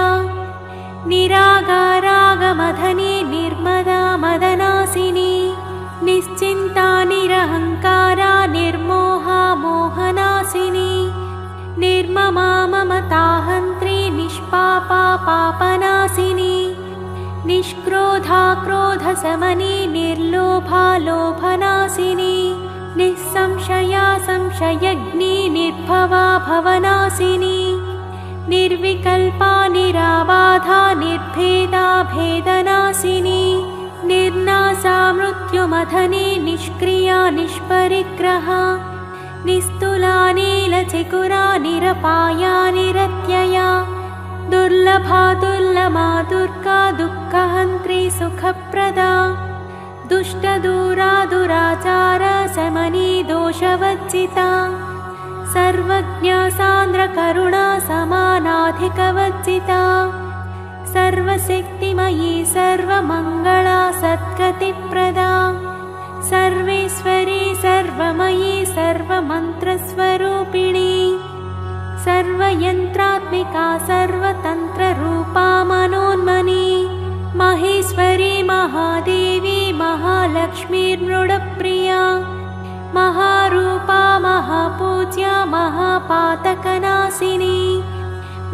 निरागारागमधनी निर्मदा मदनासिनी निश्चिन्ता निरहङ्कारा निर्मोहा मोहनासिनी निर्ममा ममताहन्त्री निष्पापा पापनासिनी निष्क्रोधा क्रोधशमनी निर्लोभा लोभनासिनी निस्संशया संशयग्नी निर्भवा भवनासिनी निर्विकल्पा निराबाधा निर्भेदा भेदनासिनी निर्नासा मृत्युमथनी निष्क्रिया निष्परिग्रहा निस्तुला नीलचिकुरा निरपाया निरत्यया दुर्लभा दुर्लमा दुर्गा दुःखहन्त्री सुखप्रदा दुष्टदूरा दुराचारा शमनी दोषवर्जिता सर्वज्ञा सान्द्रकरुणा समानाधिकवर्जिता सर्वशक्तिमयी सर्वमङ्गला सद्गतिप्रदा सर्वेश्वरी सर्वमयी सर्वमन्त्रस्वरूपिणी सर्वयन्त्रात्मिका सर्वतन्त्ररूपा मनोन्मनी महेश्वरी महादेवी महालक्ष्मीर्मृडप्रिया महारूपा महापूज्या महापातकनाशिनी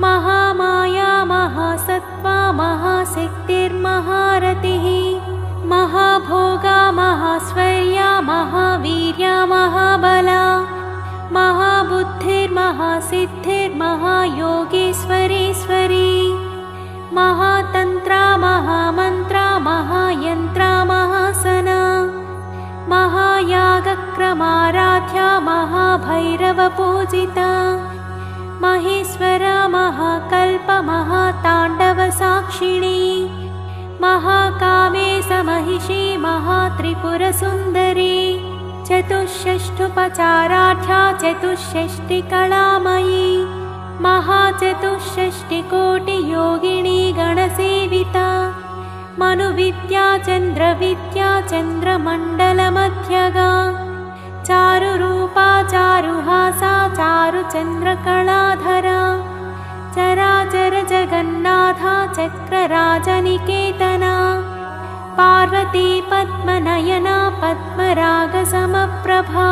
महामाया महासत्त्वा महाशक्तिर्महारतिः महाभोगा महाश्वर्या महावीर्या महाबला महाबुद्धिर्महासिद्धिर्महायोगेश्वरेश्वरी महातन्त्रा महामन्त्रा महायन्त्रा महासना महायागक्रमाराध्या महाभैरवपूजिता महेश्वरा महाकल्प महाताण्डवसाक्षिणी महाकामेशमहिषी महात्रिपुरसुन्दरी चतुष्षष्ठुपचाराढ्या चतुष्षष्टिकलामयी महाचतुष्षष्टिकोटियोगिनी गणसेविता मनुविद्या चन्द्रविद्या चन्द्रमण्डलमध्यगा चारुरूपा चारुहासा चारुचन्द्रकलाधरा चराचर जगन्नाथा चक्रराजनिकेतना पार्वती पद्मनयना पद्मरागसमप्रभा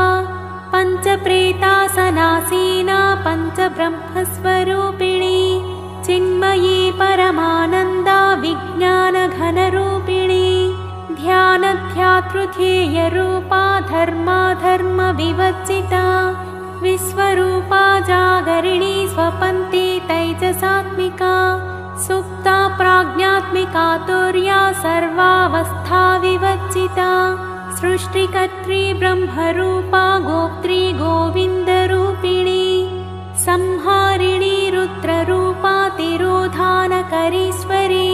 पञ्चप्रेतासनासीना पञ्चब्रह्मस्वरूपिणी चिन्मयी परमानन्दा विज्ञानघनरूपिणी ध्यानध्यातृध्येयरूपा धर्माधर्मविवर्जिता विश्वरूपा जागरिणी स्वपन्ती तैजसात्मिका सुप्ता प्राज्ञात्मिका तुर्या सर्वावस्था विवर्जिता सृष्टिकर्त्री ब्रह्मरूपा गोप्त्री गोविन्दरूपिणी संहारिणी रुद्ररूपा तिरोधानकरीश्वरी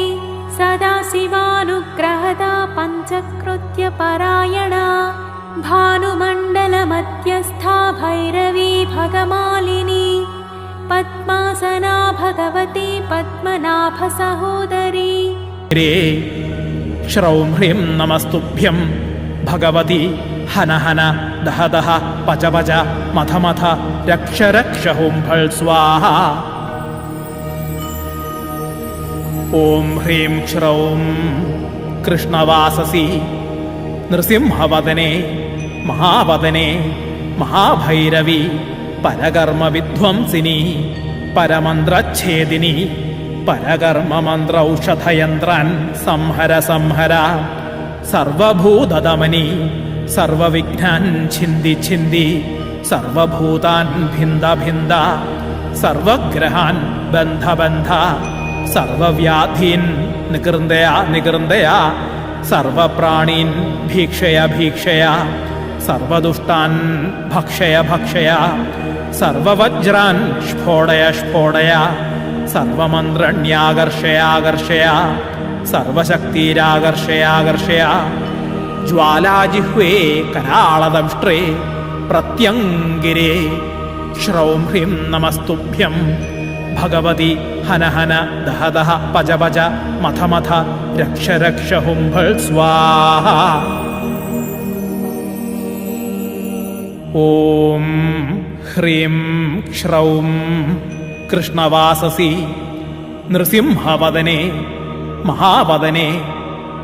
सदाशिवानुग्रहदा पञ्चकृत्यपरायणा भानुमण्डलमध्यस्था भैरवी भगमालिनी पद्मासना भगवती पद्मनाभसहोदरी श्रौं ह्रीं नमस्तुभ्यं भगवती हन हन दह दह पच पच मथ मथ रक्ष रक्ष हुं फट् स्वाहा। ॐ ह्रीं श्रौं कृष्णवाससी नृसिंहवदने महावदने महाभैरवी परकर्म विध्वंसिनी परमन्त्रच्छेदिनी परकर्म मंत्र औषधयन्त्रान् संहर संहर सर्वभूतदमनी सर्वविघ्नान् छिन्दि छिन्दि सर्वभूतान् भिन्द भिन्द सर्वग्रहान् बन्ध बन्ध सर्वव्याधीन् निकृन्दय निकृन्दय सर्वप्राणीन् भीक्षय भीक्षय सर्वदुष्टान् भक्षय भक्षय सर्ववज्रान् स्फोडय स्फोडय सर्वमन्त्रण्याकर्षयाकर्षय सर्वशक्तिराकर्षयाकर्षय ज्वालाजिह्वे कराळदंष्ट्रे प्रत्यङ्गिरे श्रौं ह्रीं नमस्तुभ्यं भगवती हन हन दह दह पच पच मथ मथ रक्ष रक्ष हुं फट् स्वाहा। ॐ ह्रीं श्रौं कृष्णवाससी नृसिंहवदने महावदने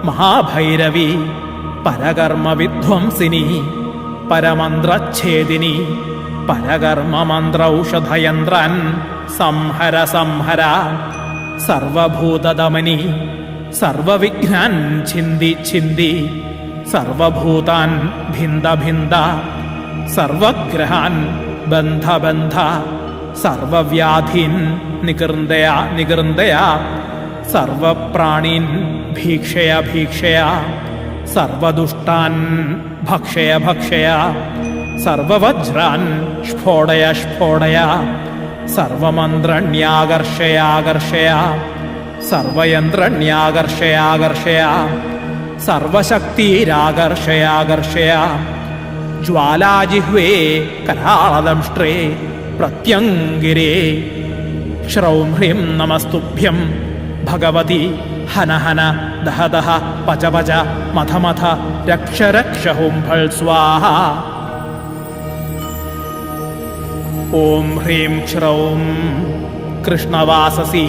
महाभैरवी परकर्म विध्वंसिनी परमन्त्रच्छेदिनी परकर्म मंत्र औषधयन्त्रान् संहर संहर सर्वभूतदमनी सर्वविघ्नान् छिन्दि छिन्दि सर्वभूतान् भिन्द भिन्द सर्वग्रहान् बन्ध बन्ध सर्वव्याधीन् निकृन्दय निकृन्दय सर्वप्राणीन् भीक्षय भीक्षय सर्वदुष्टान् भक्षय भक्षय सर्ववज्रान् स्फोडय स्फोडय सर्वमन्त्रण्याकर्षयाकर्षय सर्वयन्त्रण्याकर्षयाकर्षय सर्वशक्तिराकर्षयाकर्षय ज्वालाजिह्वे कराळदंष्ट्रे प्रत्यङ्गिरे श्रौं ह्रीं नमस्तुभ्यं भगवती हन हन दह दह पच पच मथ मथ रक्ष रक्ष हुं फट् स्वाहा। ॐ ह्रीं श्रौं कृष्णवाससी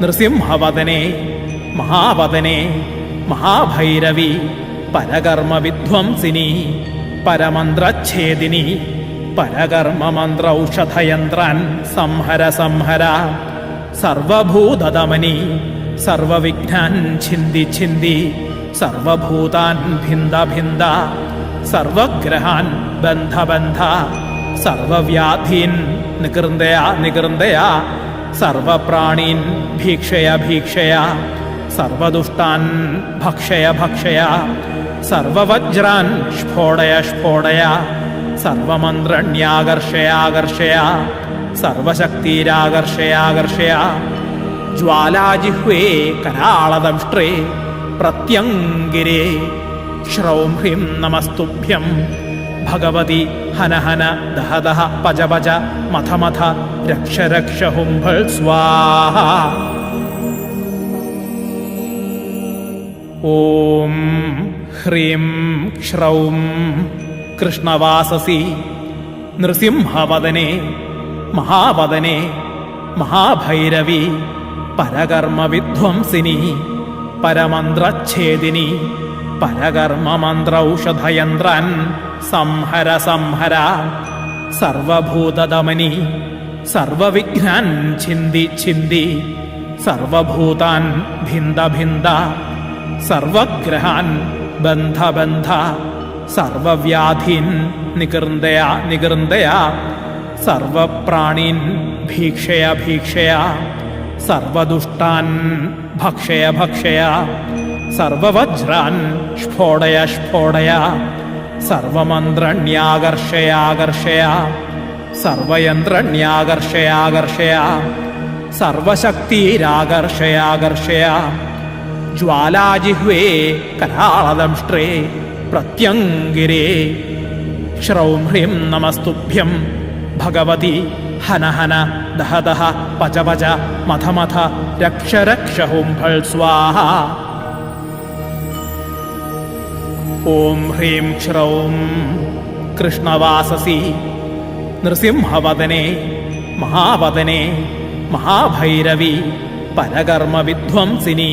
नृसिंहवदने महावदने महाभैरवी परकर्म विध्वंसिनी परमन्त्रच्छेदिनी परकर्म मंत्र औषधयन्त्रान् संहर संहर सर्वभूतदमनी सर्वविघ्नान् छिन्दि छिन्दि सर्वभूतान् भिन्द भिन्द सर्वग्रहान् बन्ध बन्ध सर्वव्याधीन् निकृन्दय निकृन्दय सर्वप्राणीन् भीक्षय भीक्षय सर्वदुष्टान् भक्षय भक्षय सर्ववज्रान् स्फोडय स्फोडय सर्वमन्त्रण्याकर्षयाकर्षय सर्वशक्तिराकर्षयाकर्षय ज्वालाजिह्वे कराळदंष्ट्रे प्रत्यङ्गिरे श्रौं ह्रीं नमस्तुभ्यं भगवती हन हन दह दह पच पच मथ मथ रक्ष रक्ष हुं फट् स्वाहा। ॐ ह्रीं श्रौं कृष्णवाससी नृसिंहवदने महावदने महाभैरवी परकर्म विध्वंसिनी परमन्त्रच्छेदिनी परकर्म मंत्र औषधयन्त्रान् संहर संहर सर्वभूतदमनी सर्वविघ्नान् छिन्दि छिन्दि सर्वभूतान् भिन्द भिन्द सर्वग्रहान् बन्ध बन्ध सर्वव्याधीन् निकृन्दय निकृन्दय सर्वप्राणीन् भीक्षय भीक्षय सर्वदुष्टान् भक्षय भक्षय सर्ववज्रान् स्फोडय स्फोडय सर्वमन्त्रण्याकर्षयाकर्षय सर्वयन्त्रण्याकर्षयाकर्षय सर्वशक्तिराकर्षयाकर्षय ज्वालाजिह्वे कराळदंष्ट्रे പ്രത്യങ്കിരേ ശ്രൗം ഹ്രീം നമസ്തുഭ്യം ഭഗവതി ഹന ഹന ദഹ ദഹ പച പച മഥ മഥ രക്ഷ രക്ഷ ഹും ഫൾ സ്വാഹ. ഓം ഹ്രീം ശ്രൗം കൃഷ്ണവാസസി നൃസിംഹവദനേ മഹാവദനേ മഹാഭൈരവി പരകർമ്മ വിധ്വംസിനി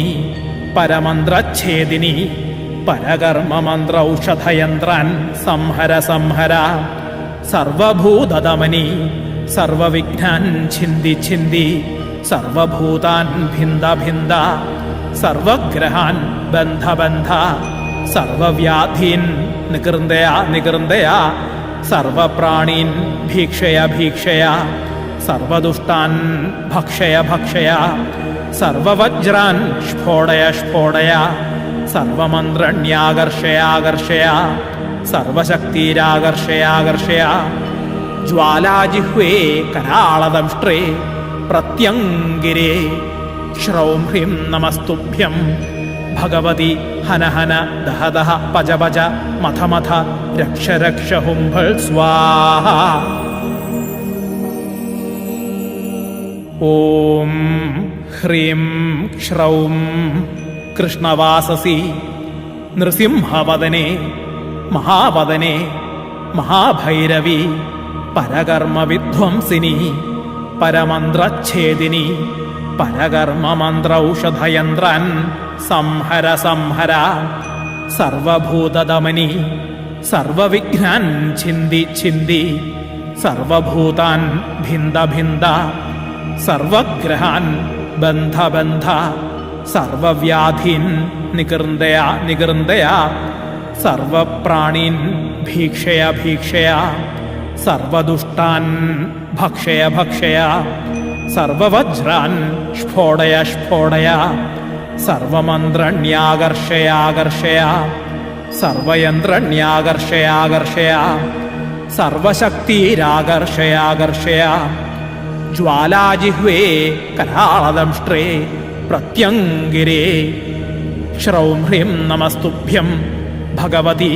പരമന്ത്രച്ഛേദിനി പരകർമ്മമന്ത്രൌഷധയന്ത്രാൻ സംഹര സംഹര സർവഭൂതദമനി സർവവിഘ്നാൻ ഛിന്ദി ഛിന്ദി സർവഭൂതാൻ ഭിന്ദ ഭിന്ദ സർവഗ്രഹാൻ ബന്ധ ബന്ധ സർവവ്യാധീൻ നികൃന്ദയ നികൃന്ദയ സർവപ്രാണീൻ ഭീക്ഷയ ഭീക്ഷയ സർവദുഷ്ടാൻ ഭക്ഷയ ഭക്ഷയ സർവവജ്രാൻ സ്ഫോടയ സ്ഫോടയ സർവമന്ത്രണ്യാകർഷയാകർഷയ സർവശക്തിരാകർഷയാകർഷയ ജ്വാലാജിഹ്വേ കരാളദംഷ്ട്രേ പ്രത്യങ്കിരേ ശ്രൗം ഹ്രീം നമസ്തുഭ്യം ഭഗവതി ഹന ഹന ദഹ ദഹ പച പച മഥ മഥ രക്ഷ രക്ഷ ഹും ഫൾ സ്വാഹ. ഓം ഹ്രീം ശ്രൗം കൃഷ്ണവാസസി നൃസിംഹവദനേ മഹാവദനേ മഹാഭൈരവി പരകർമ്മ വിധ്വംസിനി പരമന്ത്രച്ഛേദിനി പരകർമ്മമന്ത്രൌഷധയന്ത്രാൻ സംഹര സംഹര സർവഭൂതദമനി സർവവിഘ്നാൻ ഛിന്ദി ഛിന്ദി സർവഭൂതാൻ ഭിന്ദ ഭിന്ദ സർവഗ്രഹാൻ ബന്ധ ബന്ധ സർവവ്യാധീൻ നികൃന്ദയ നികൃന്ദയ സർവപ്രാണീൻ ഭീക്ഷയ ഭീക്ഷയ സർവദുഷ്ടാൻ ഭക്ഷയ ഭക്ഷയ സർവവജ്രാൻ സ്ഫോടയ സ്ഫോടയ സർവമന്ത്രണ്യാകർഷയാകർഷയ സർവയന്ത്രണ്യാകർഷയാകർഷയ സർവശക്തിരാകർഷയാകർഷയ ജ്വാലാജിഹ്വേ കരാളദംഷ്ട്രേ പ്രത്യങ്കിരേ ശ്രൗം ഹ്രീം നമസ്തുഭ്യം ഭഗവതി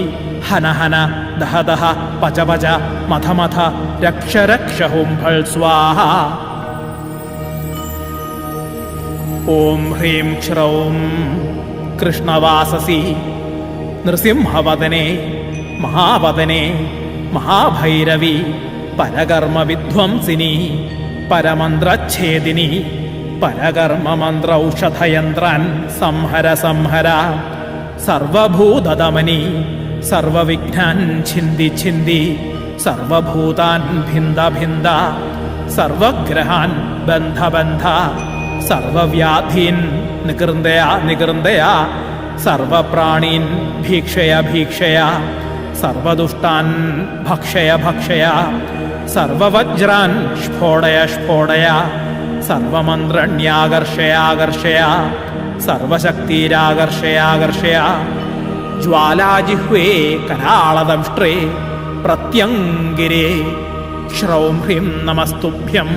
ഹന ഹന ദഹ ദഹ പച പച മഥ മഥ രക്ഷ രക്ഷ ഹും ഫൾ സ്വാഹ. ഓം ഹ്രീം ശ്രൗം കൃഷ്ണവാസസി നൃസിംഹവദനേ മഹാവദനേ മഹാഭൈരവി പരകർമ്മ വിധ്വംസിനി പരമന്ത്രച്ഛേദിനി പരകർമ്മമന്ത്രൌഷധയന്ത്രാൻ സംഹര സംഹര സർവഭൂതദമനി സർവവിഘ്നാൻ ഛിന്ദി ഛിന്ദി സർവഭൂതാൻ ഭിന്ദ ഭിന്ദ സർവഗ്രഹാൻ ബന്ധ ബന്ധ സർവവ്യാധീൻ നികൃന്ദയ നികൃന്ദയ സർവപ്രാണീൻ ഭീക്ഷയ ഭീക്ഷയ സർവദുഷ്ടാൻ ഭക്ഷയ ഭക്ഷയ സർവവജ്രാൻ സ്ഫോടയ സ്ഫോടയ സർവമന്ത്രണ്യാകർഷയാകർഷയ സർവശക്തിരാകർഷയാകർഷയ ജ്വാലാജിഹ്വേ കരാളദംഷ്ട്രേ പ്രത്യങ്കിരേ ശ്രൗം ഹ്രീം നമസ്തുഭ്യം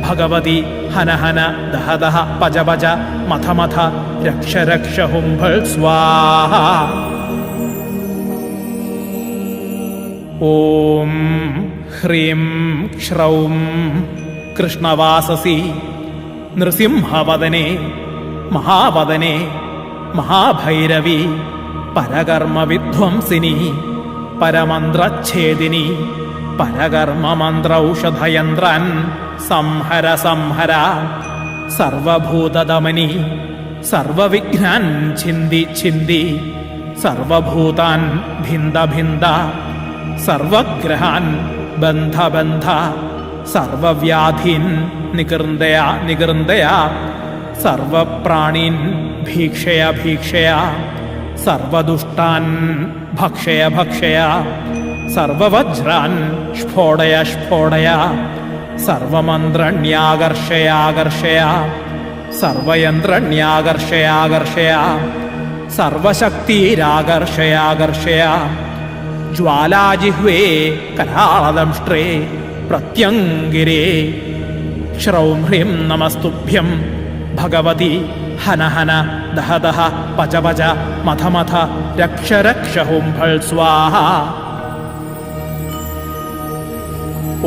ഭഗവതി ഹന ഹന ദഹ ദഹ പച പച മഥ മഥ രക്ഷ രക്ഷ ഹും ഫൾ സ്വാഹ. ഓം ഹ്രീം ശ്രൗം കൃഷ്ണവാസസി നൃസിംഹവദനേ മഹാവദനേ മഹാഭൈരവി പരകർമ്മ വിധ്വംസിനി പരമന്ത്രച്ഛേദിനി പരകർമ്മമന്ത്രൌഷധയന്ത്രാൻ സംഹര സംഹര സർവഭൂതദമനി സർവവിഘ്നാൻ ഛിന്ദി ഛിന്ദി സർവഭൂതാൻ ഭിന്ദ ഭിന്ദ സർവഗ്രഹാൻ ബന്ധ ബന്ധ സർവവ്യാധീൻ നികൃന്ദയ നികൃന്ദയ സർവപ്രാണീൻ ഭീക്ഷയ ഭീക്ഷയ സർവദുഷ്ടാൻ ഭക്ഷയ ഭക്ഷയ സർവവജ്രാൻ സ്ഫോടയ സ്ഫോടയ സർവമന്ത്രണ്യാകർഷയാകർഷയ സർവയന്ത്രണ്യാകർഷയാകർഷയ സർവശക്തിരാകർഷയാകർഷയ ജ്വാലാജിഹ്വേ കരാളദംഷ്ട്രേ പ്രത്യങ്കിരേ ശ്രൗം ഹ്രീം നമസ്തുഭ്യം ഭഗവതി ഹന ഹന ദഹ ദഹ പച പച മഥ മഥ രക്ഷ രക്ഷ ഹും ഫൾ സ്വാഹ.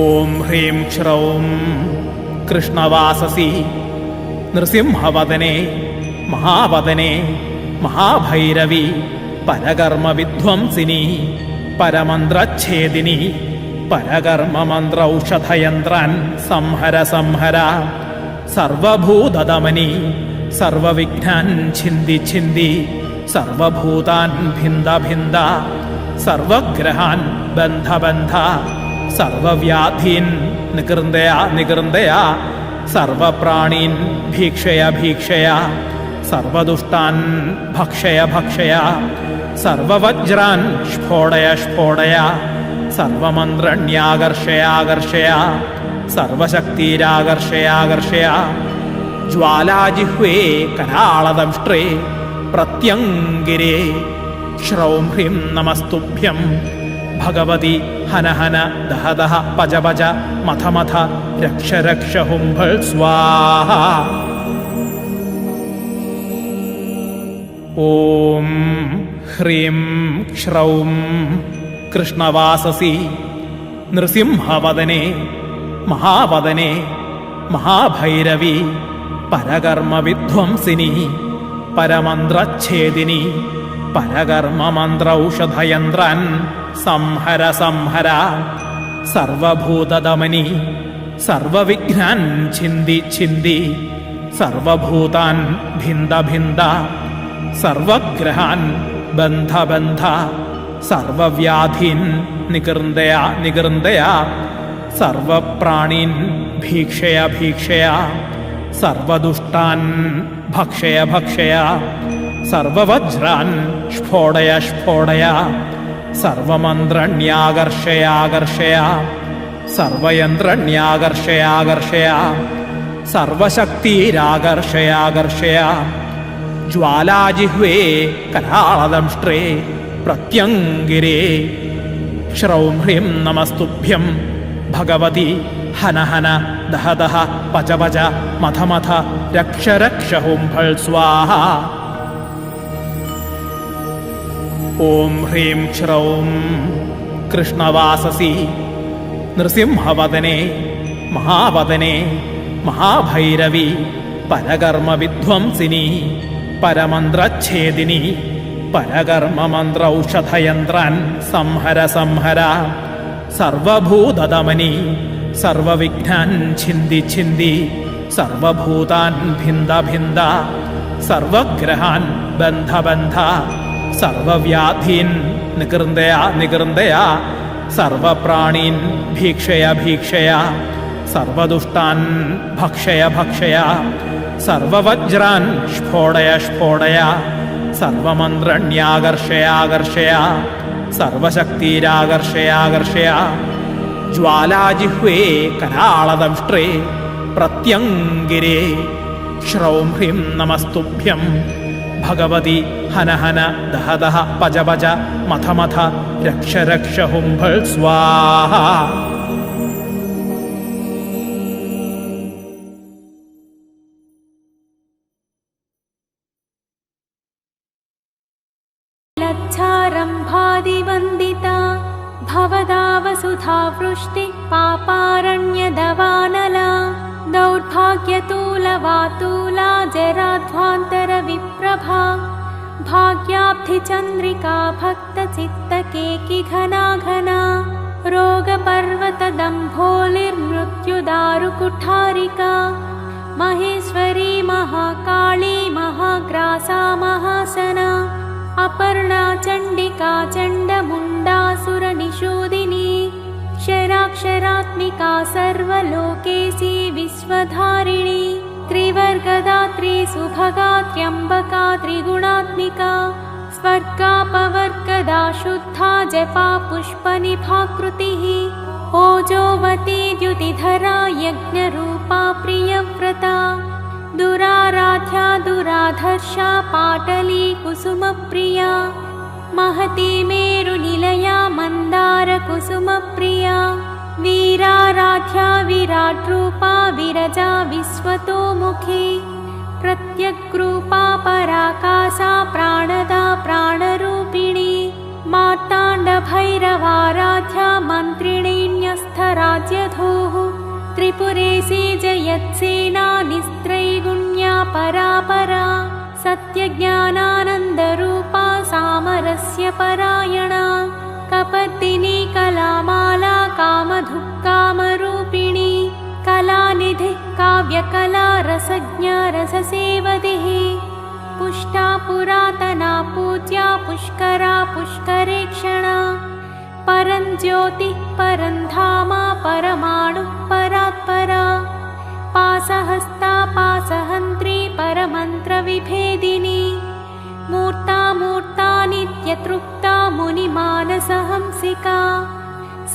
ഓം ഹ്രീം ശ്രൗം കൃഷ്ണവാസസി നൃസിംഹവദനേ മഹാവദനേ മഹാഭൈരവി പരകർമ്മ വിധ്വംസിനി പരമന്ത്രച്ഛേദിനി പരകർമ്മമന്ത്രൌഷധയന്ത്രാൻ സംഹര സംഹര. സർവഭൂതദമനി സർവവിഘ്നാൻ ഛിന്ദി ഛിന്ദി സർവഭൂതാൻ ഭിന്ദ ഭിന്ദ സർവഗ്രഹാൻ ബന്ധ ബന്ധ സർവവ്യാധീൻ നികൃന്ദയ നികൃന്ദയ സർവപ്രാണീൻ ഭീക്ഷയ ഭീക്ഷയ സർവദുഷ്ടാൻ ഭക്ഷയ ഭക്ഷയ സർവവജ്രാൻ സ്ഫോടയ സ്ഫോടയ സർവമന്ത്രണ്യാകർഷയാകർഷയ സർവശക്തിരാകർഷയാകർഷയ. ജ്വാലാജിഹ്വേ കരാളദംഷ്ട്രേ പ്രത്യംഗിരേ ശ്രൗം ഹ്രീം നമസ്തുഭ്യം ഭഗവതി ഹന ഹന ദഹ ദഹ പച പച മഥ മഥ രക്ഷ രക്ഷ ഹും ഫൾ സ്വാഹ. ഓം ഹ്രീം ശ്രൗം കൃഷ്ണവാസസി നൃസിംഹവദനേ മഹാവദനേ മഹാഭൈരവി പരകർമ്മ വിധ്വംസിനി പരമന്ത്രച്ഛേദിനി പരകർമ്മമന്ത്രൌഷധയന്ത്രാൻ സംഹര സംഹര. സർവഭൂതദമനി സർവവിഘ്നാൻ ഛിന്ദി ഛിന്ദി സർവഭൂതാൻ ഭിന്ദ ഭിന്ദ സർവഗ്രഹാൻ ബന്ധ ബന്ധ സർവവ്യാധീൻ നികൃന്ദയ നികൃന്ദയ സർവപ്രാണീൻ ഭീക്ഷയ ഭീക്ഷയ സർവദുഷ്ടാൻ ഭക്ഷയ ഭക്ഷയ സർവവജ്രാൻ സ്ഫോടയ സ്ഫോടയ സർവമന്ത്രണ്യാകർഷയാകർഷയ സർവയന്ത്രണ്യാകർഷയാകർഷയ സർവശക്തിരാകർഷയാകർഷയ. ജ്വാലാജിഹ്വേ കരാളദംഷ്ട്രേ പ്രത്യംഗിരേ ശ്രൗം ഹ്രീം നമസ്തുഭ്യം ഭഗവതി ഹന ഹന ദഹ ദഹ പച പച മഥ മഥ രക്ഷ രക്ഷ ഹും ഫൾ സ്വാഹ. ഓം ഹ്രീം ശ്രൗം കൃഷ്ണവാസസി നൃസിംഹവദനേ മഹാവദനേ മഹാഭൈരവി പരകർമ്മ വിധ്വംസിനി പരമന്ത്രച്ഛേദിനി പരകർമ്മമന്ത്രൌഷധയന്ത്രാൻ സംഹര സംഹര. സർവഭൂതദമനി സർവവിഘ്നാൻ ഛിന്ദി ഛിന്ദി സർവഭൂതാൻ ഭിന്ദ ഭിന്ദ സർവഗ്രഹാൻ ബന്ധ ബന്ധ സർവവ്യാധീൻ നികൃന്ദയ നികൃന്ദയ സർവപ്രാണീൻ ഭീക്ഷയ ഭീക്ഷയ സർവദുഷ്ടാൻ ഭക്ഷയ ഭക്ഷയ സർവവജ്രാൻ സ്ഫോടയ സ്ഫോടയ സർവമന്ത്രണ്യാകർഷയാകർഷയ സർവശക്തിരാകർഷയാകർഷയ. ജ്വാലാജിഹ്വേ കരാളദംഷ്ട്രേ പ്രത്യംഗിരേ ശ്രൗം ഹ്രീം നമസ്തുഭ്യം ഭഗവതി ഹന ഹന ദഹ ദഹ പച പച മഥ മഥ രക്ഷ രക്ഷ ഹും ഫൾ സ്വാഹ. लच्छारम्भादिवन्दिता भवदा वसुधा वृष्टिः पापारण्यदवानला दौर्भाग्यतूलवातूला जराध्वान्तरविप्रभा भाग्याब्धिचन्द्रिका भक्तचित्तकेकि घना घना रोगपर्वतदम्भोलिर्मृत्युदारुकुठारिका महेश्वरी महाकाली महाग्रासा महासना अपर्णा चण्डिका चण्डमुण्डासुरनिषूदिनी शराक्षरात्मिका सर्वलोकेशी विश्वधारिणी त्रिवर्गदात्री सुभगा त्र्यम्बका त्रिगुणात्मिका स्वर्गापवर्गदा शुद्धा जपा पुष्पनिभाकृतिः ओजोवती द्युतिधरा यज्ञरूपा प्रियव्रता दुराराध्या दुराधर्षा पाटली कुसुमप्रिया महती मेरुनिलया मन्दारकुसुमप्रिया वीराराध्या विराट्रूपा विरजा विश्वतोमुखी प्रत्यग्रूपा पराकाशा प्राणदा प्राणरूपिणी मार्ताण्डभैरवाराध्या मन्त्रिणीन्यस्थराज्यधूः त्रिपुरेशी जयत्सेना निस्त्रैगुण्या परापरा सत्यज्ञानानन्दरूपा सामरस्य परायणा कपर्दिनी कलामाला कामधुक्कामरूपिणी कलानिधिः काव्यकला रसज्ञा रससेवधिः पुष्टा पुरातना पूज्या पुष्करा पुष्करेक्षणा परञ्ज्योतिः परन्धामा परमाणुः परात्परा पासहस्ता पासहन्त्री परमन्त्रविभेदिनी मूर्ता मूर्ता नित्यतृप्ता मुनिमानसहंसिका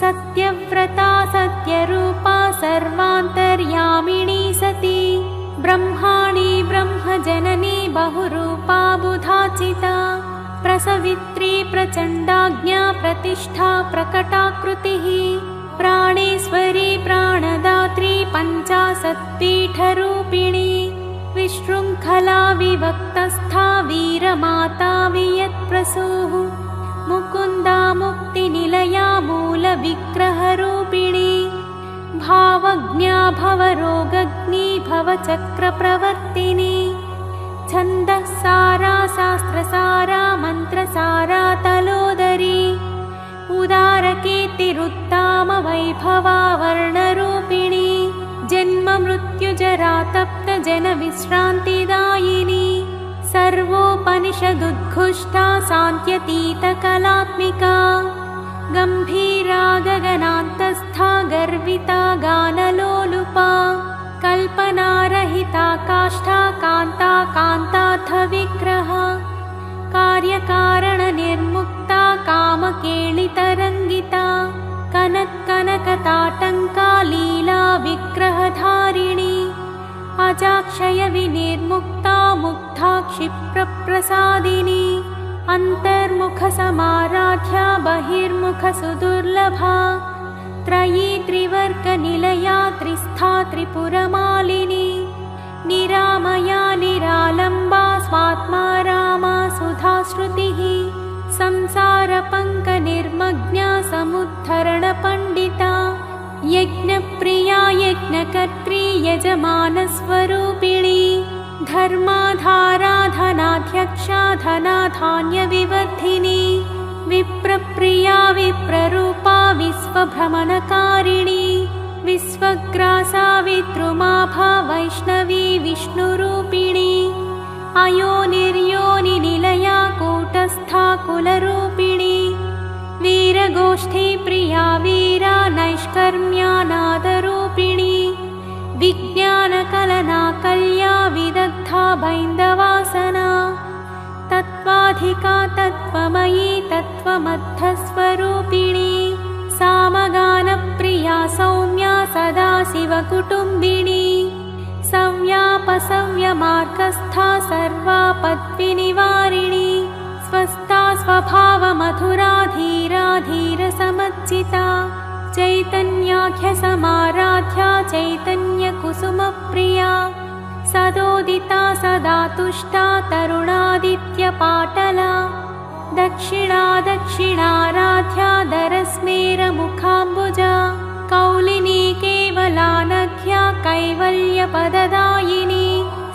सत्यव्रता सत्यरूपा सर्वान्तर्यामिणी सती ब्रह्माणी ब्रह्मजननी बहुरूपा बुधाचिता प्रसवित्री प्रचण्डाज्ञा प्रतिष्ठा प्रकटाकृतिः प्राणेश्वरी प्राणदात्री पञ्चाशत्पीठरूपिणी विशृङ्खला विभक्तस्था वीरमाता वियत्प्रसूः मुकुन्दा मुक्तिनिलया मूलविग्रहरूपिणी भावज्ञा भवरोगग्नी भवचक्रप्रवर्तिनी छन्दःसारा शास्त्रसारा मन्त्रसारा तलोदरी उदारकीर्तिरुत्ताम वैभवा वर्णरूपिणी जन्म मृत्युजरा तप्त जनविश्रान्तिदायिनी सर्वोपनिषदुद्घुष्टा शान्त्यतीतकलात्मिका गम्भीरा गगनान्तस्था गर्विता गानलोलुपा कल्पनारहिता काष्ठा कान्ता कान्तार्थविग्रह कार्यकारणनिर्मुक्ता कामकेलितरङ्गिता कनकताटङ्का लीला विग्रहधारिणी अजाक्षयविनिर्मुक्ता मुग्धा क्षिप्रप्रसादिनी अन्तर्मुखसमाराध्या बहिर्मुखसुदुर्लभा त्रयी त्रिवर्गनिलया त्रिस्था त्रिपुरमालिनी निरामया निरालम्बा स्वात्मा रामा सुधाश्रुतिः संसारपङ्कनिर्मग्ना समुद्धरणपण्डिता यज्ञप्रिया यज्ञकर्त्री यजमानस्वरूपिणी धर्माधारा धनाध्यक्षा धनाधान्यविवर्धिनी विप्रप्रिया विप्ररूपा विश्वभ्रमणकारिणी विश्वग्रासा विद्रुमाभा वैष्णवी विष्णुरूपिणी अयोनिर्योनिनिलया कूटस्था कुलरूपिणी वीरगोष्ठी प्रिया वीरा नैष्कर्म्यानादरूपिणी विज्ञानकलना कल्या विदग्धा बैन्दवासना तत्त्वाधिका तत्त्वमयी तत्त्वमद्धस्वरूपिणी सामगानप्रिया सौम्या सदाशिवकुटुम्बिनी सव्यापसव्यमार्गस्था सर्वापद्विनिवारिणी स्वस्था स्वभावमधुरा धीरा धीरसमच्चिता चैतन्याख्यसमाराध्या चैतन्यकुसुमप्रिया सदोदिता सदा तुष्टा तरुणादित्यपाटला दक्षिणा दक्षिणाराध्या दरस्मेरमुखाम्बुजा कौलिनी केवलानघ्या कैवल्यपददायिनी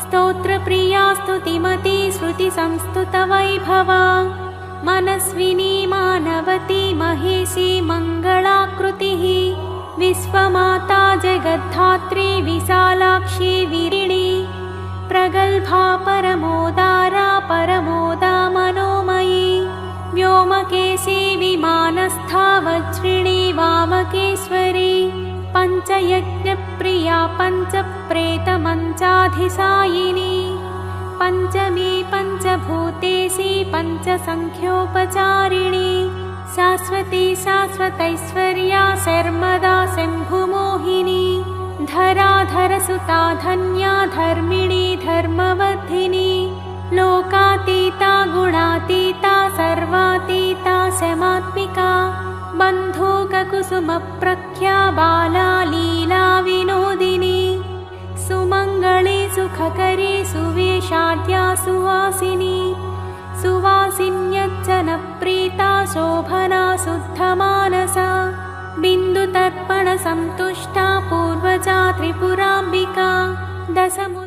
स्तोत्रप्रिया स्तुतिमती श्रुतिसंस्तुतवैभवा मनस्विनी मानवती महेशी मङ्गलाकृतिः विश्वमाता जगद्धात्री विशालाक्षी विरिणी प्रगल्भा परमोदारा परमोदा मनोमयी व्योमकेशी विमानस्था वज्रिणी वामकेश्वरी पञ्चयज्ञप्रिया पञ्चप्रेतमञ्चाधिसायिनी पञ्चमी पञ्चभूतेशी पञ्चसङ्ख्योपचारिणी शाश्वती शाश्वतैश्वर्या शर्मदा शम्भुमोहिनी धराधरसुता धन्या धर्मिणी धर्मवर्धिनी लोकातीता गुणातीता सर्वातीता शमात्मिका बन्धूककुसुमप्रख्या बाला लीला विनोदिनी सुमङ्गली सुखकरी सुवि शोभना शुद्धमानसा बिन्दुतर्पणसन्तुष्टा पूर्वजा त्रिपुराम्बिका दशमुद्